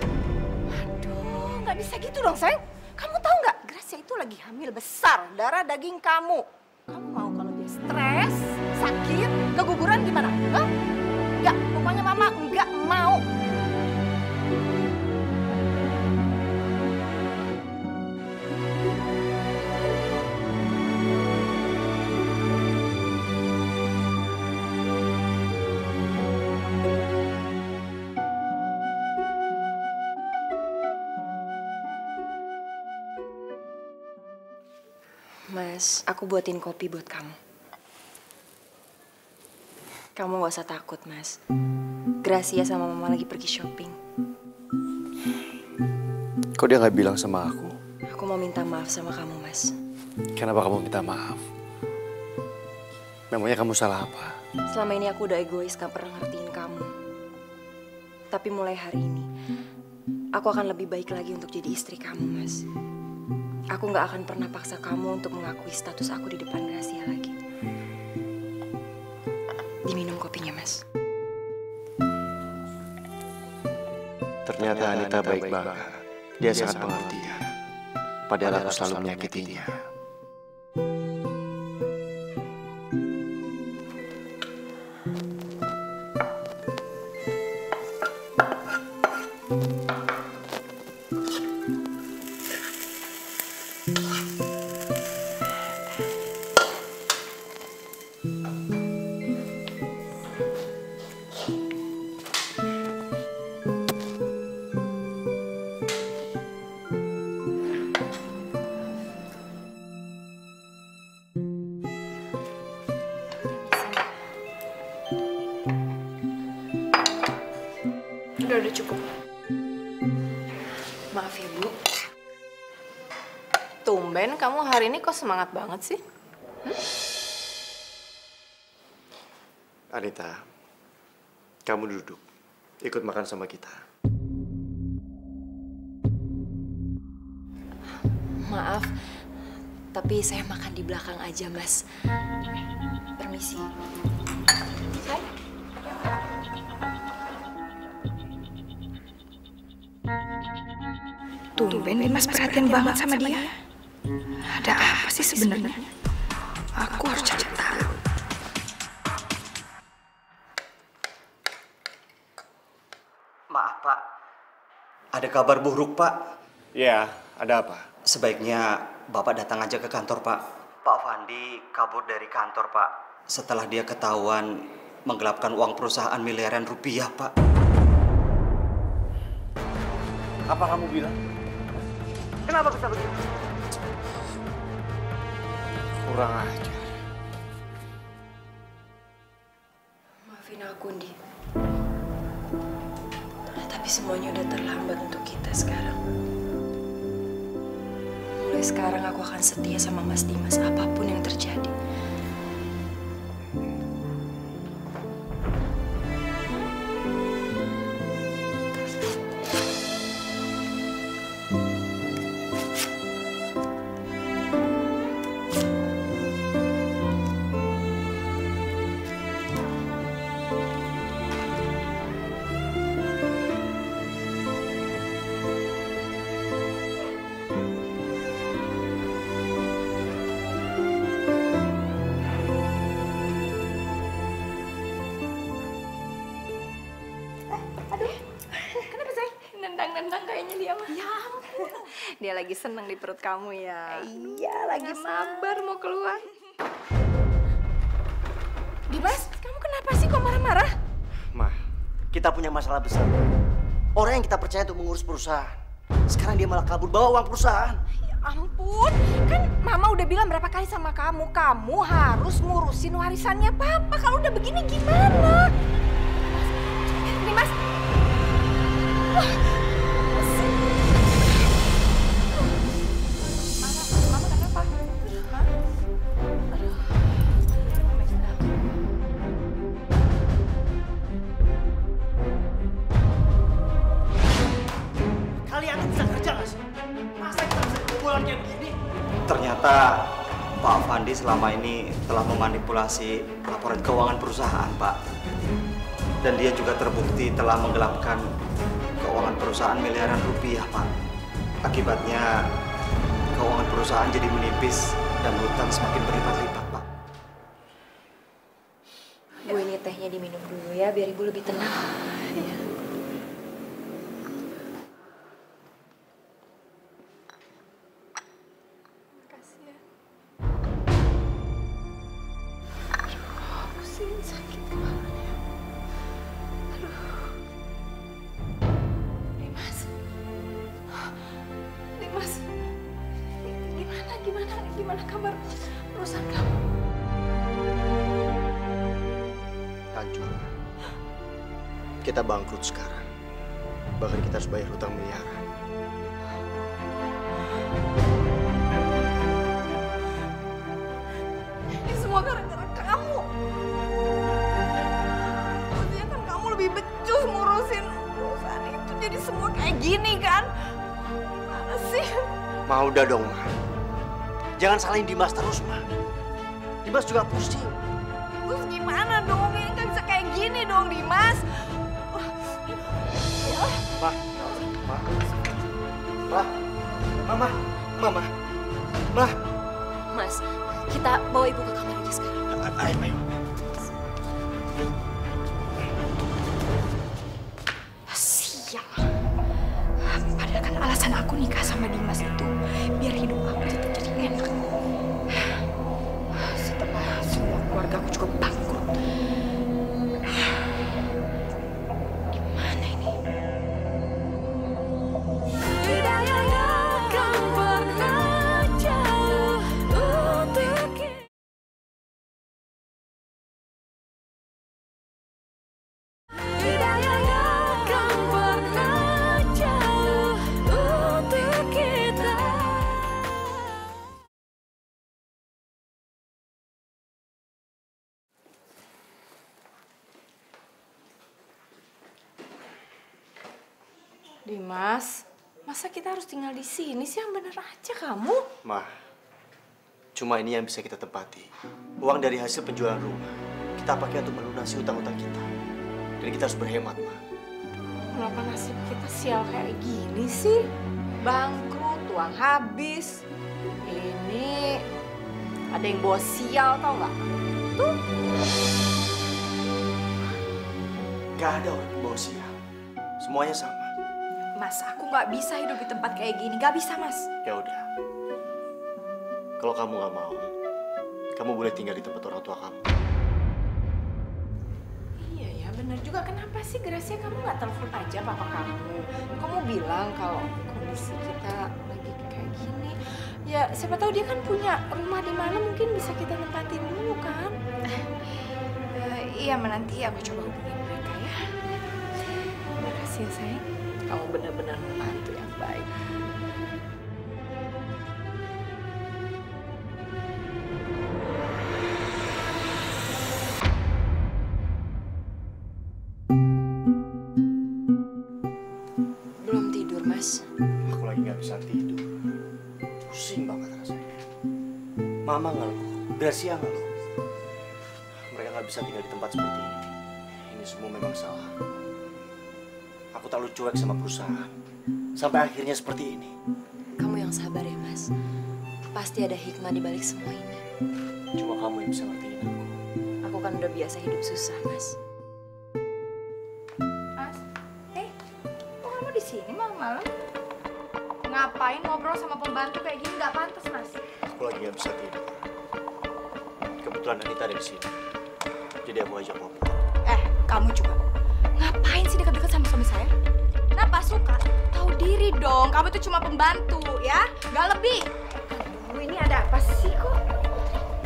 Aduh, nggak bisa gitu dong, sayang. Kamu tahu nggak, Gracia itu lagi hamil besar, darah daging kamu. Kamu mau kalau dia stres, sakit, keguguran gimana? Hah? Nggak, pokoknya Mama nggak mau. Mas, aku buatin kopi buat kamu. Kamu gak usah takut, Mas. Gracia sama Mama lagi pergi shopping. Kok dia gak bilang sama aku? Aku mau minta maaf sama kamu, Mas. Kenapa kamu minta maaf? Memangnya kamu salah apa? Selama ini aku udah egois, gak pernah ngertiin kamu. Tapi mulai hari ini, aku akan lebih baik lagi untuk jadi istri kamu, Mas. Aku gak akan pernah paksa kamu untuk mengakui status aku di depan Gracia lagi. Diminum kopinya, Mas. Ternyata Anita baik banget. Dia sangat pengertian. Padahal aku selalu menyakitinya. Udah cukup. Maaf ya, Bu. Tumben kamu hari ini kok semangat banget sih? Anita, kamu duduk. Ikut makan sama kita. Maaf, tapi saya makan di belakang aja, Mas. Permisi. Tumben Dimas perhatian banget sama dia. Ada apa sih sebenarnya? Aku harus cari tahu. Maaf, Pak. Ada kabar buruk, Pak. Ya, ada apa? Sebaiknya Bapak datang aja ke kantor, Pak. Pak Fandi kabur dari kantor, Pak. Setelah dia ketahuan menggelapkan uang perusahaan miliaran rupiah, Pak. Apa kamu bilang? Kenapa bisa begitu? Kurang ajar. Maafin aku, Ndi. Tapi semuanya udah terlambat untuk kita sekarang. Mulai sekarang aku akan setia sama Mas Dimas apapun yang terjadi. Nendang-nendang kayaknya dia mah. Ya ampun. Dia lagi seneng di perut kamu ya. Iya, lagi sabar mau keluar. Dimas, kamu kenapa sih kok marah-marah? Ma, kita punya masalah besar. Orang yang kita percaya untuk mengurus perusahaan, sekarang dia malah kabur bawa uang perusahaan. Ya ampun, kan Mama udah bilang berapa kali sama kamu, kamu harus ngurusin warisannya Papa. Kalau udah begini gimana? Dimas, Mama kenapa? selama ini telah memanipulasi laporan keuangan perusahaan, Pak. Dan dia juga terbukti telah menggelapkan keuangan perusahaan miliaran rupiah, Pak. Akibatnya keuangan perusahaan jadi menipis dan hutang semakin berlipat-lipat, Pak. Bu, ini tehnya diminum dulu ya, biar Ibu lebih tenang. Ya. Makasih ya. Aduh, pusing, sakit kepalanya. Aduh. Dimas. Gimana kabar perusahaan kamu? Hancur. Kita bangkrut sekarang. Bahkan kita harus bayar hutang miliaran. Ini semua gara-gara kamu. Maksudnya kan kamu lebih becus ngurusin perusahaan itu, jadi semua kayak gini kan? Gimana sih? Ma, udah dong, Ma. Jangan salahin Dimas terus, Ma. Dimas juga pusing. Terus gimana dong? Ini nggak bisa kayak gini dong, Dimas. Ma. Ma. Mas, kita bawa Ibu ke kamar aja sekarang. Ayo. Sial. Padahal kan alasan aku nikah sama Dimas itu biar hidup aku tetap jadi enak. Setelah semua keluarga aku juga bangkrut. Gimana ini? Dimas, masa kita harus tinggal di sini sih? Yang bener aja kamu. Ma, cuma ini yang bisa kita tepati. Uang dari hasil penjualan rumah kita pakai untuk melunasi hutang-hutang kita. Dan kita harus berhemat, Ma. Kenapa nasib kita sial kayak gini sih? Bangkrut, uang habis. Ini ada yang bawa sial, tau nggak? Tuh. Gak ada orang yang bawa sial. Semuanya sama. Mas, aku nggak bisa hidup di tempat kayak gini. Nggak bisa, Mas. Ya udah. Kalau kamu nggak mau, kamu boleh tinggal di tempat orang tua kamu. Iya ya, bener juga. Kenapa sih Gracia kamu nggak telepon aja papa kamu? Kamu bilang kalau kondisi kita lagi kayak gini. Ya, siapa tahu dia kan punya rumah di mana mungkin bisa kita tempatin dulu kan? Iya, menanti aku coba hubungin mereka ya. Terima kasih ya, sayang. Kamu benar-benar membantu yang baik. Belum tidur, Mas. Aku lagi nggak bisa tidur. Pusing banget rasanya. Mama ngeluh, Gracia ngeluh. Mereka nggak bisa tinggal di tempat seperti ini. Ini semua memang salah. Aku terlalu cuek sama perusahaan. Sampai akhirnya seperti ini. Kamu yang sabar ya, Mas. Pasti ada hikmah di balik semua ini. Cuma kamu yang bisa ngertiin aku. Aku kan udah biasa hidup susah, Mas. Mas, kok kamu di sini malam-malam? Ngapain ngobrol sama pembantu kayak gini? Nggak pantas, Mas. Aku lagi nggak bisa tidur. Kebetulan Anita ada di sini. Jadi aku ajak ngobrol. Kamu juga. Ngapain sih dekat-dekat sama suami saya? Kenapa suka? Tahu diri dong, kamu itu cuma pembantu ya, nggak lebih. Aduh, ini ada apa sih kok?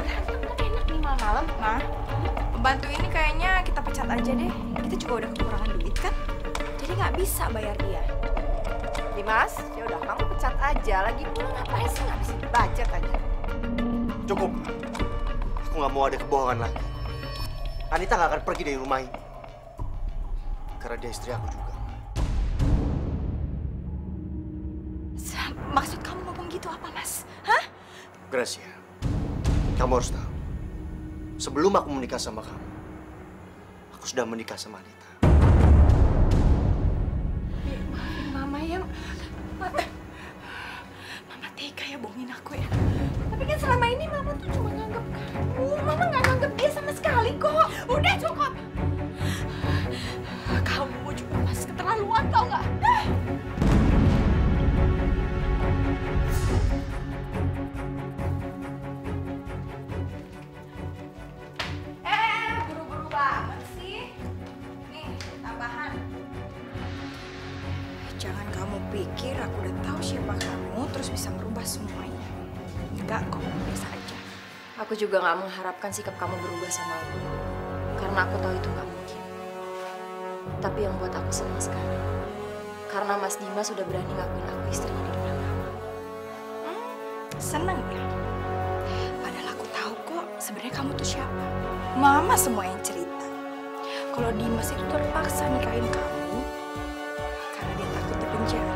Berantem kan enak nih malam-malam. Nah, pembantu ini kayaknya kita pecat aja deh. Kita juga udah kekurangan duit kan? Jadi nggak bisa bayar dia. Dimas, ya udah kamu pecat aja. Lagi pula ngapain sih nggak bisa budget aja? Cukup. Aku nggak mau ada kebohongan lagi. Anita nggak akan pergi dari rumah ini. Karena dia istri aku juga. Maksud kamu ngomong gitu apa, Mas? Hah? Gracia, Kamu harus tahu, sebelum aku menikah sama kamu, aku sudah menikah sama Anita. Maafin Mama ya. Mama tega ya bohongin aku ya. Tapi kan selama ini Mama tuh cuma nganggap kamu. Mama nggak nganggap dia sama sekali kok. Udah cukup. Kamu juga masih keterlaluan tau nggak? Buru-buru banget sih. Nih, tambahan. Jangan kamu pikir aku udah tahu siapa kamu terus bisa merubah semuanya. Enggak kok, biasa aja. Aku juga nggak mengharapkan sikap kamu berubah sama aku. Karena aku tahu itu nggak mungkin. Tapi yang buat aku senang sekali. Karena Mas Dimas sudah berani ngakuin aku istrinya di depan kamu. Seneng ya? Padahal aku tahu kok sebenarnya kamu tuh siapa. Mama semua yang cerita. Kalau Dimas itu terpaksa nikahin kamu karena dia takut dipenjara.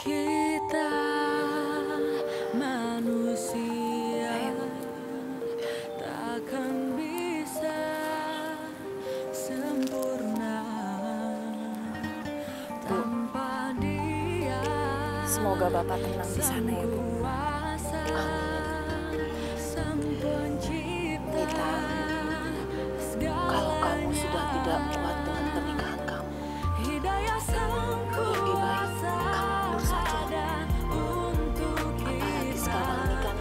Kita manusia takkan bisa sempurna tanpa dia. Semoga Bapak tenang di sana ya, Bu. Nita, kalau kamu sudah tidak kuat dengan pernikahan kamu, lebih baik kamu mundur saja. Apalagi sekarang ini kan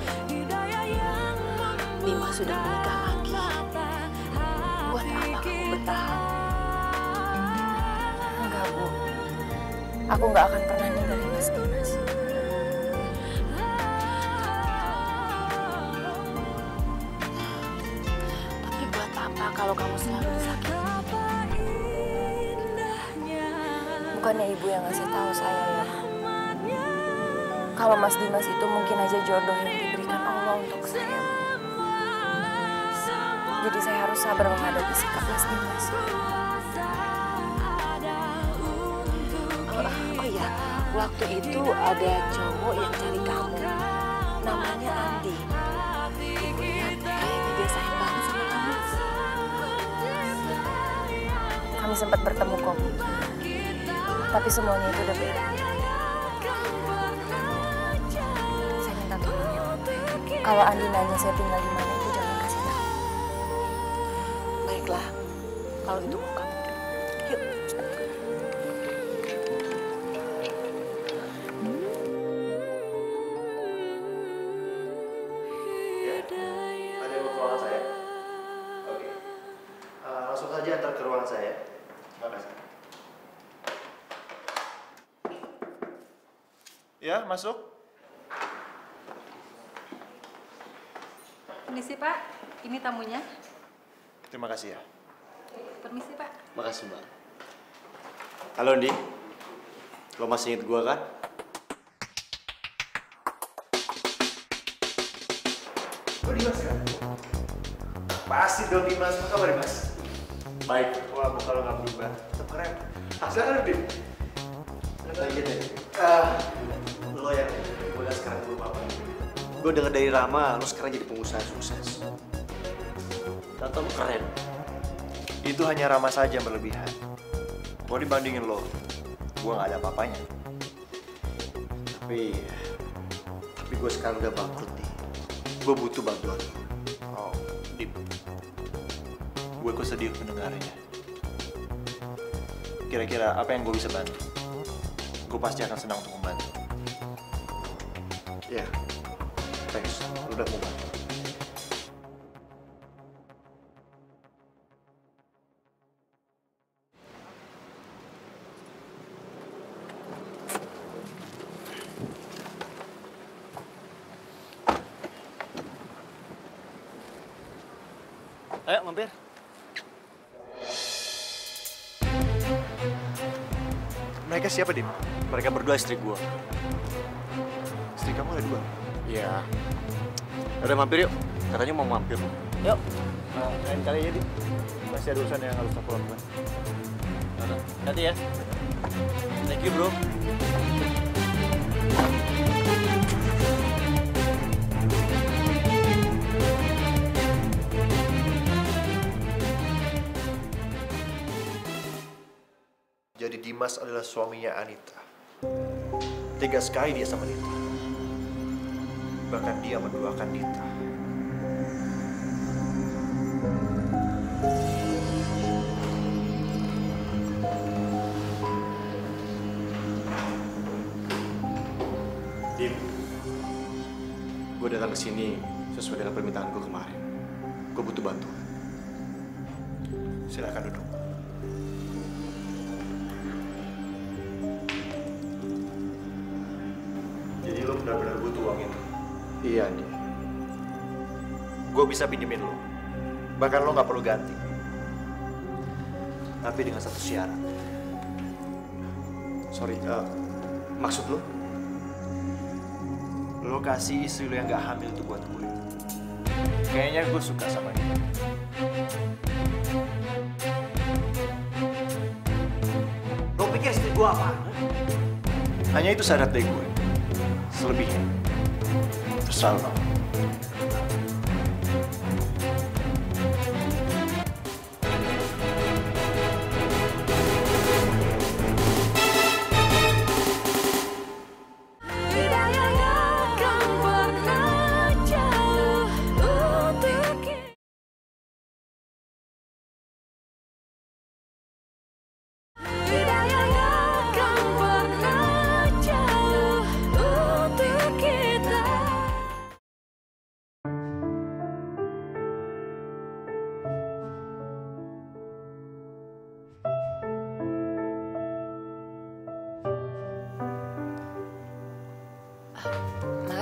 Dimas sudah menikah lagi. Buat apa kamu bertahan? Enggak, Bu. Aku nggak akan pernah ninggalin Mas Dimas. Tapi buat apa kalau kamu selalu disakiti? Bukannya Ibu yang ngasih tahu saya ya? Kalau Mas Dimas itu mungkin aja jodoh yang diberikan Allah untuk saya. Jadi saya harus sabar menghadapi sikap Mas Dimas. Oh iya, waktu itu ada cowok yang cari kamu. Namanya Andi. Ibu lihat kayaknya dia sayang banget sama kamu. Kami sempat bertemu kok, Bu. Tapi semuanya itu udah beres. Saya minta tolong ya, Bu. Kalau Andi nanya saya tinggal di mana, Ibu jangan kasih tahu. Baiklah, kalau itu mau kamu. Yuk. Ada yang mau ke ruangan saya? Oke. Langsung saja antar ke ruangan saya. Terima kasih. Ya, masuk. Permisi Pak, ini tamunya. Terima kasih ya. Permisi Pak. Makasih, Mbak. Halo, Ndi. Lo masih inget gua kan? Oh, Dimas kan? Pasti dong Dimas. Apa kabar, Dimas? Baik. Wah, muka lo nggak berubah. Tetap keren. Silakan, Dim. Lagi deh. Lo yang gue liat sekarang belum apa. Gue denger dari Rama, lo sekarang jadi pengusaha sukses. Tante lo keren. Itu hanya Rama saja yang berlebihan. Kalau dibandingin lo, gue nggak ada apa-apanya. Tapi gue sekarang udah bangkrut nih. Gue butuh bantuan lo. Oh, Dim. Gue kok sedih mendengarnya. Kira-kira apa yang gue bisa bantu? Gue pasti akan senang untuk membantu. Ya, thanks. Lo udah mau bantu. Ayo, mampir. Mereka siapa, Dim? Mereka berdua istri gue. Istri kamu mulai 2. Iya. Udah mampir yuk. Katanya mau mampir. Yuk. Lain kali aja, Di. Masih ada urusan yang harus aku lakukan. Nanti ya. Thank you, bro. Jadi Dimas adalah suaminya Anita. Tega sekali dia sama Nita. Bahkan dia menduakan Nita. Dim, gue datang ke sini sesuai dengan permintaan gue kemarin. Gue butuh bantuan. Silakan duduk. Jadi lo benar-benar butuh uang itu? Iya, Andi. Gue bisa pinjemin lo. Bahkan lo nggak perlu ganti. Tapi dengan satu syarat. Sorry, maksud lo? Lo kasih istri lo yang nggak hamil itu buat gue. Kayaknya gue suka sama dia. Lo pikir istri gue apa? Hanya itu syarat dari gue. Selebihnya, terserah lo.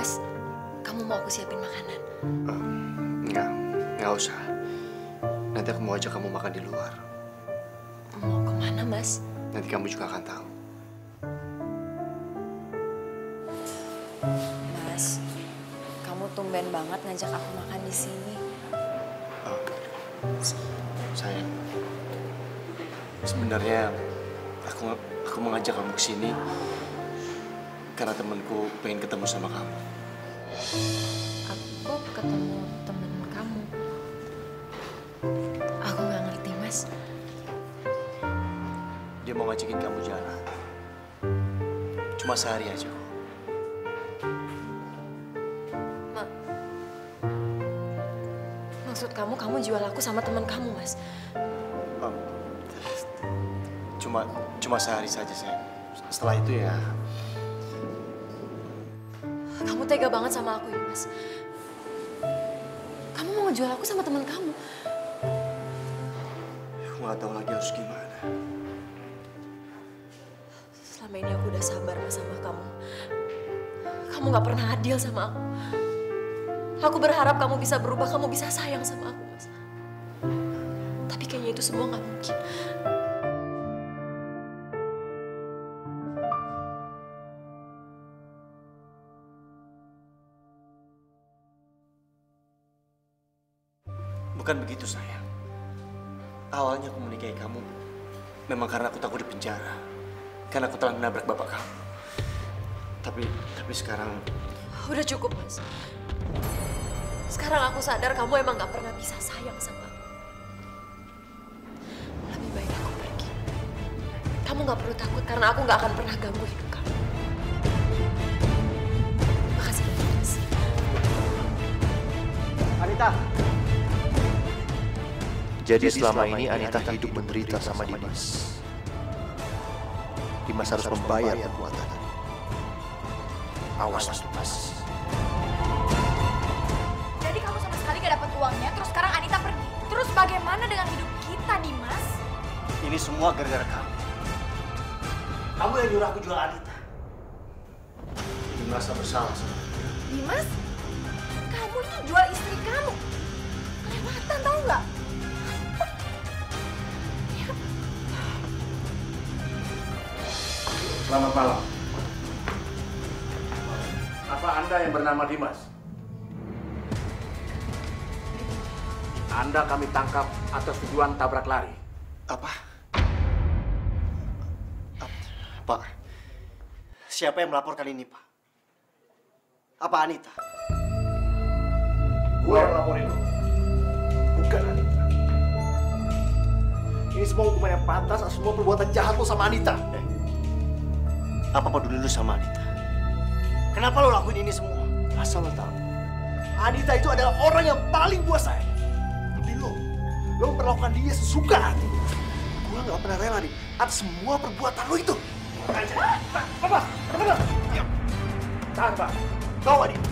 Mas, kamu mau aku siapin makanan? Nggak usah. Nanti aku mau ajak kamu makan di luar. Mau kemana, Mas? Nanti kamu juga akan tahu. Mas, kamu tumben banget ngajak aku makan di sini. Sayang, sebenarnya aku mengajak kamu ke sini karena temanku pengen ketemu sama kamu. Aku ketemu temen kamu. Aku nggak ngerti, Mas. Dia mau ngajakin kamu jalan. Cuma sehari aja kok. Maksud kamu jual aku sama teman kamu, Mas? Cuma sehari saja, sayang. Setelah itu ya... Kamu tega banget sama aku ya, Mas. Kamu mau ngejual aku sama teman kamu. Aku nggak tahu lagi harus gimana. Selama ini aku udah sabar, Mas, sama kamu. Kamu nggak pernah adil sama aku. Aku berharap kamu bisa berubah, kamu bisa sayang sama aku, Mas. Tapi kayaknya itu semua nggak mungkin. Bukan begitu, sayang. Awalnya aku menikahi kamu memang karena aku takut di penjara. Karena aku telah menabrak bapak kamu. Tapi sekarang... Udah cukup, Mas. Sekarang aku sadar kamu emang gak pernah bisa sayang sama aku. Lebih baik aku pergi. Kamu gak perlu takut karena aku gak akan pernah ganggu hidup kamu. Makasih banyak, Mas. Anita! Jadi selama ini Anita hidup menderita sama Dimas. Dimas harus membayar perbuatannya. Awas, Dimas. Jadi kamu sama sekali gak dapat uangnya, terus sekarang Anita pergi. Terus bagaimana dengan hidup kita, Dimas? Ini semua gara-gara kamu. Kamu yang nyuruh aku jual Anita. Jadi merasa bersalah sama aku. Dimas, kamu ini jual istri kamu. Kelewatan, tau nggak? Selamat malam. Apaan? Anda yang bernama Dimas? Anda kami tangkap atas tuduhan tabrak lari. Apa? Pak, siapa yang melaporkan ini, Pak? Apa Anita? Gue yang laporin lo, bukan Anita. Ini semua hukuman yang pantas atas semua perbuatan jahat lo sama Anita. Apa peduli lu sama Anita? Kenapa lo lakuin ini semua? Asal lo tahu, Anita itu adalah orang yang paling gue sayang. Tapi lo memperlakukan dia sesuka hati. Gue nggak pernah rela nih atas semua perbuatan lo itu. Apa? Diam. Tahan, Pak. Tahu nggak, Anita?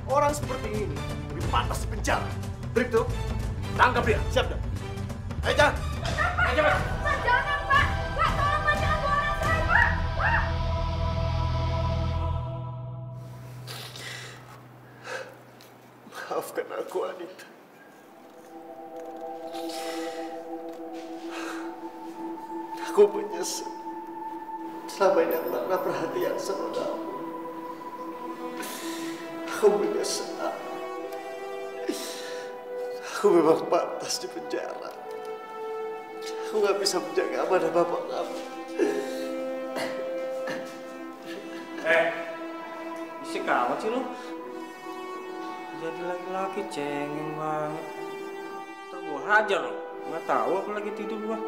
Orang seperti ini lebih pantas di penjara. Bribtu, tangkap dia. Siap, dong. Ayo, jangan. Ayo, cepat. Pak, jangan, Pak. Pak, tolong, Pak. Jangan bawa anak saya, Pak. Pak. Maafkan aku, Anita. Aku menyesal. Selama ini aku tak pernah perhatian sama kamu. Aku menyesal. Aku memang pantas di penjara. Aku nggak bisa menjaga amanah bapak kamu. Isi kamu sih lu? Jadi laki-laki cengeng banget. Ntar gua hajar lo. Nggak tahu aku lagi tidur gua.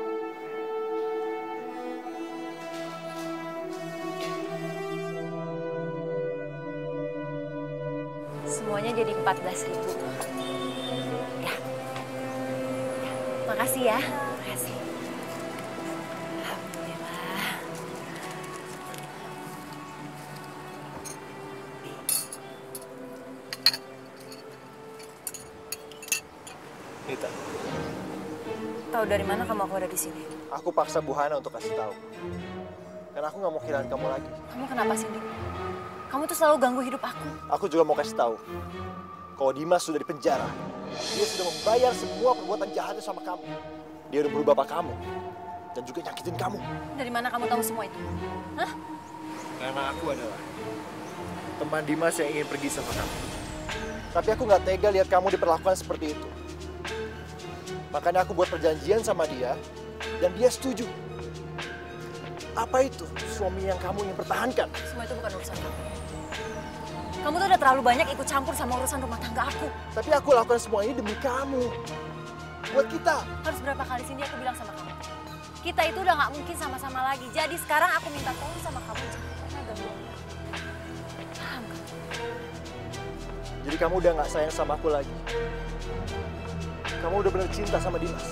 Semuanya jadi 14.000. Ya. Makasih ya. Makasih. Alhamdulillah. Nita, Tahu dari mana kamu aku ada di sini? aku paksa Bu Hana untuk kasih tahu. Karena aku nggak mau kehilangan kamu lagi. Kamu kenapa sih, Dik? Kamu tuh selalu ganggu hidup aku. Aku juga mau kasih tahu, kalau Dimas sudah di penjara, dia sudah membayar semua perbuatan jahatnya sama kamu. Dia udah berubah bapak kamu, dan juga nyakitin kamu. Dari mana kamu tahu semua itu? Hah? Karena aku adalah teman Dimas yang ingin pergi sama kamu. Tapi aku nggak tega lihat kamu diperlakukan seperti itu. Makanya aku buat perjanjian sama dia, dan dia setuju. Apa itu suami yang kamu ingin pertahankan? Semua itu bukan urusan kamu. Kamu tuh udah terlalu banyak ikut campur sama urusan rumah tangga aku. Tapi aku lakukan semua ini demi kamu. Buat kita. Harus berapa kali sini aku bilang sama kamu. Kita itu udah nggak mungkin sama-sama lagi. Jadi sekarang aku minta tolong sama kamu. Jangan pernah ganggu aku. Paham kan? Jadi kamu udah nggak sayang sama aku lagi. Kamu udah benar cinta sama Dimas.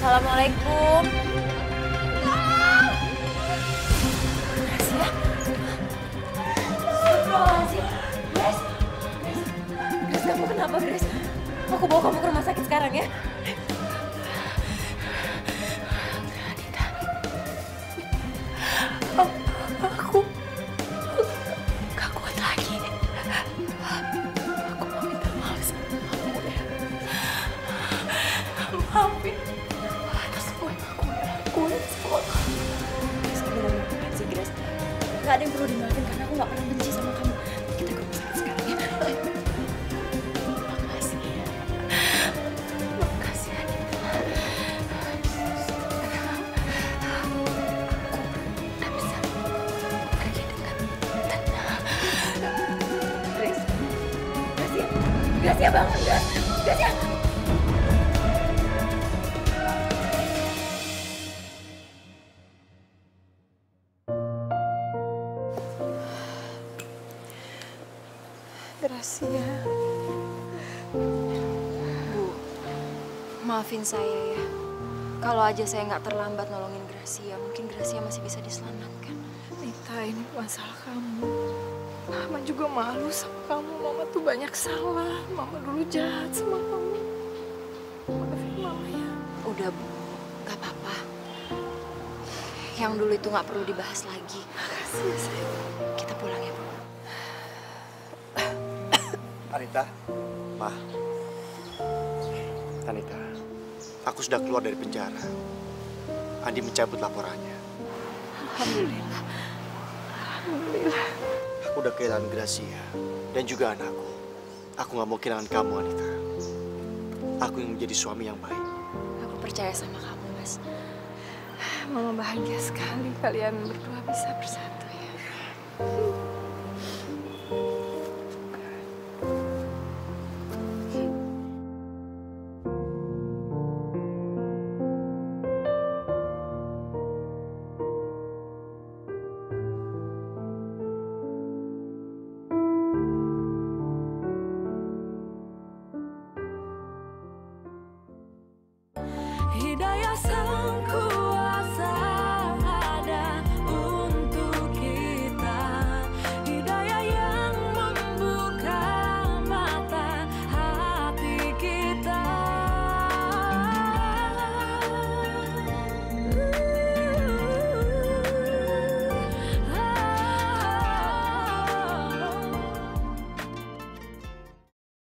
Assalamualaikum. Gracia. Astagfirullahaladzim. Grace. Grace, kamu kenapa, Grace? Aku bawa kamu ke rumah sakit sekarang ya. Anita. Aku gak kuat lagi. Aku mau minta maaf sama kamu ya. Maafin. Gak ada yang perlu dimaafin karena aku gak pernah benci sama kamu. Kita ke rumah sakit sekarang ya. Makasih ya. Makasih Anita. Aku udah bisa pergi dengan tenang. Grace. Gracia. Gracia bangun, Grace. Gracia. Gracia. Bu, maafin saya ya. Kalau aja saya nggak terlambat nolongin Gracia, mungkin Gracia masih bisa diselamatkan. Nita, ini masalah kamu. Mama juga malu sama kamu. Mama tuh banyak salah. Mama dulu jahat sama kamu. Maafin Mama ya. Udah, Bu. Gak apa-apa. Yang dulu itu nggak perlu dibahas lagi. Makasih ya sayang. Kita pulang ya, Bu. Anita, Ma. Anita, aku sudah keluar dari penjara. Andi mencabut laporannya. Alhamdulillah. Alhamdulillah. Aku udah kehilangan Gracia dan juga anakku. Aku nggak mau kehilangan kamu, Anita. Aku yang menjadi suami yang baik. Aku percaya sama kamu, Mas. Mama bahagia sekali kalian berdua bisa bersatu ya. Hidayah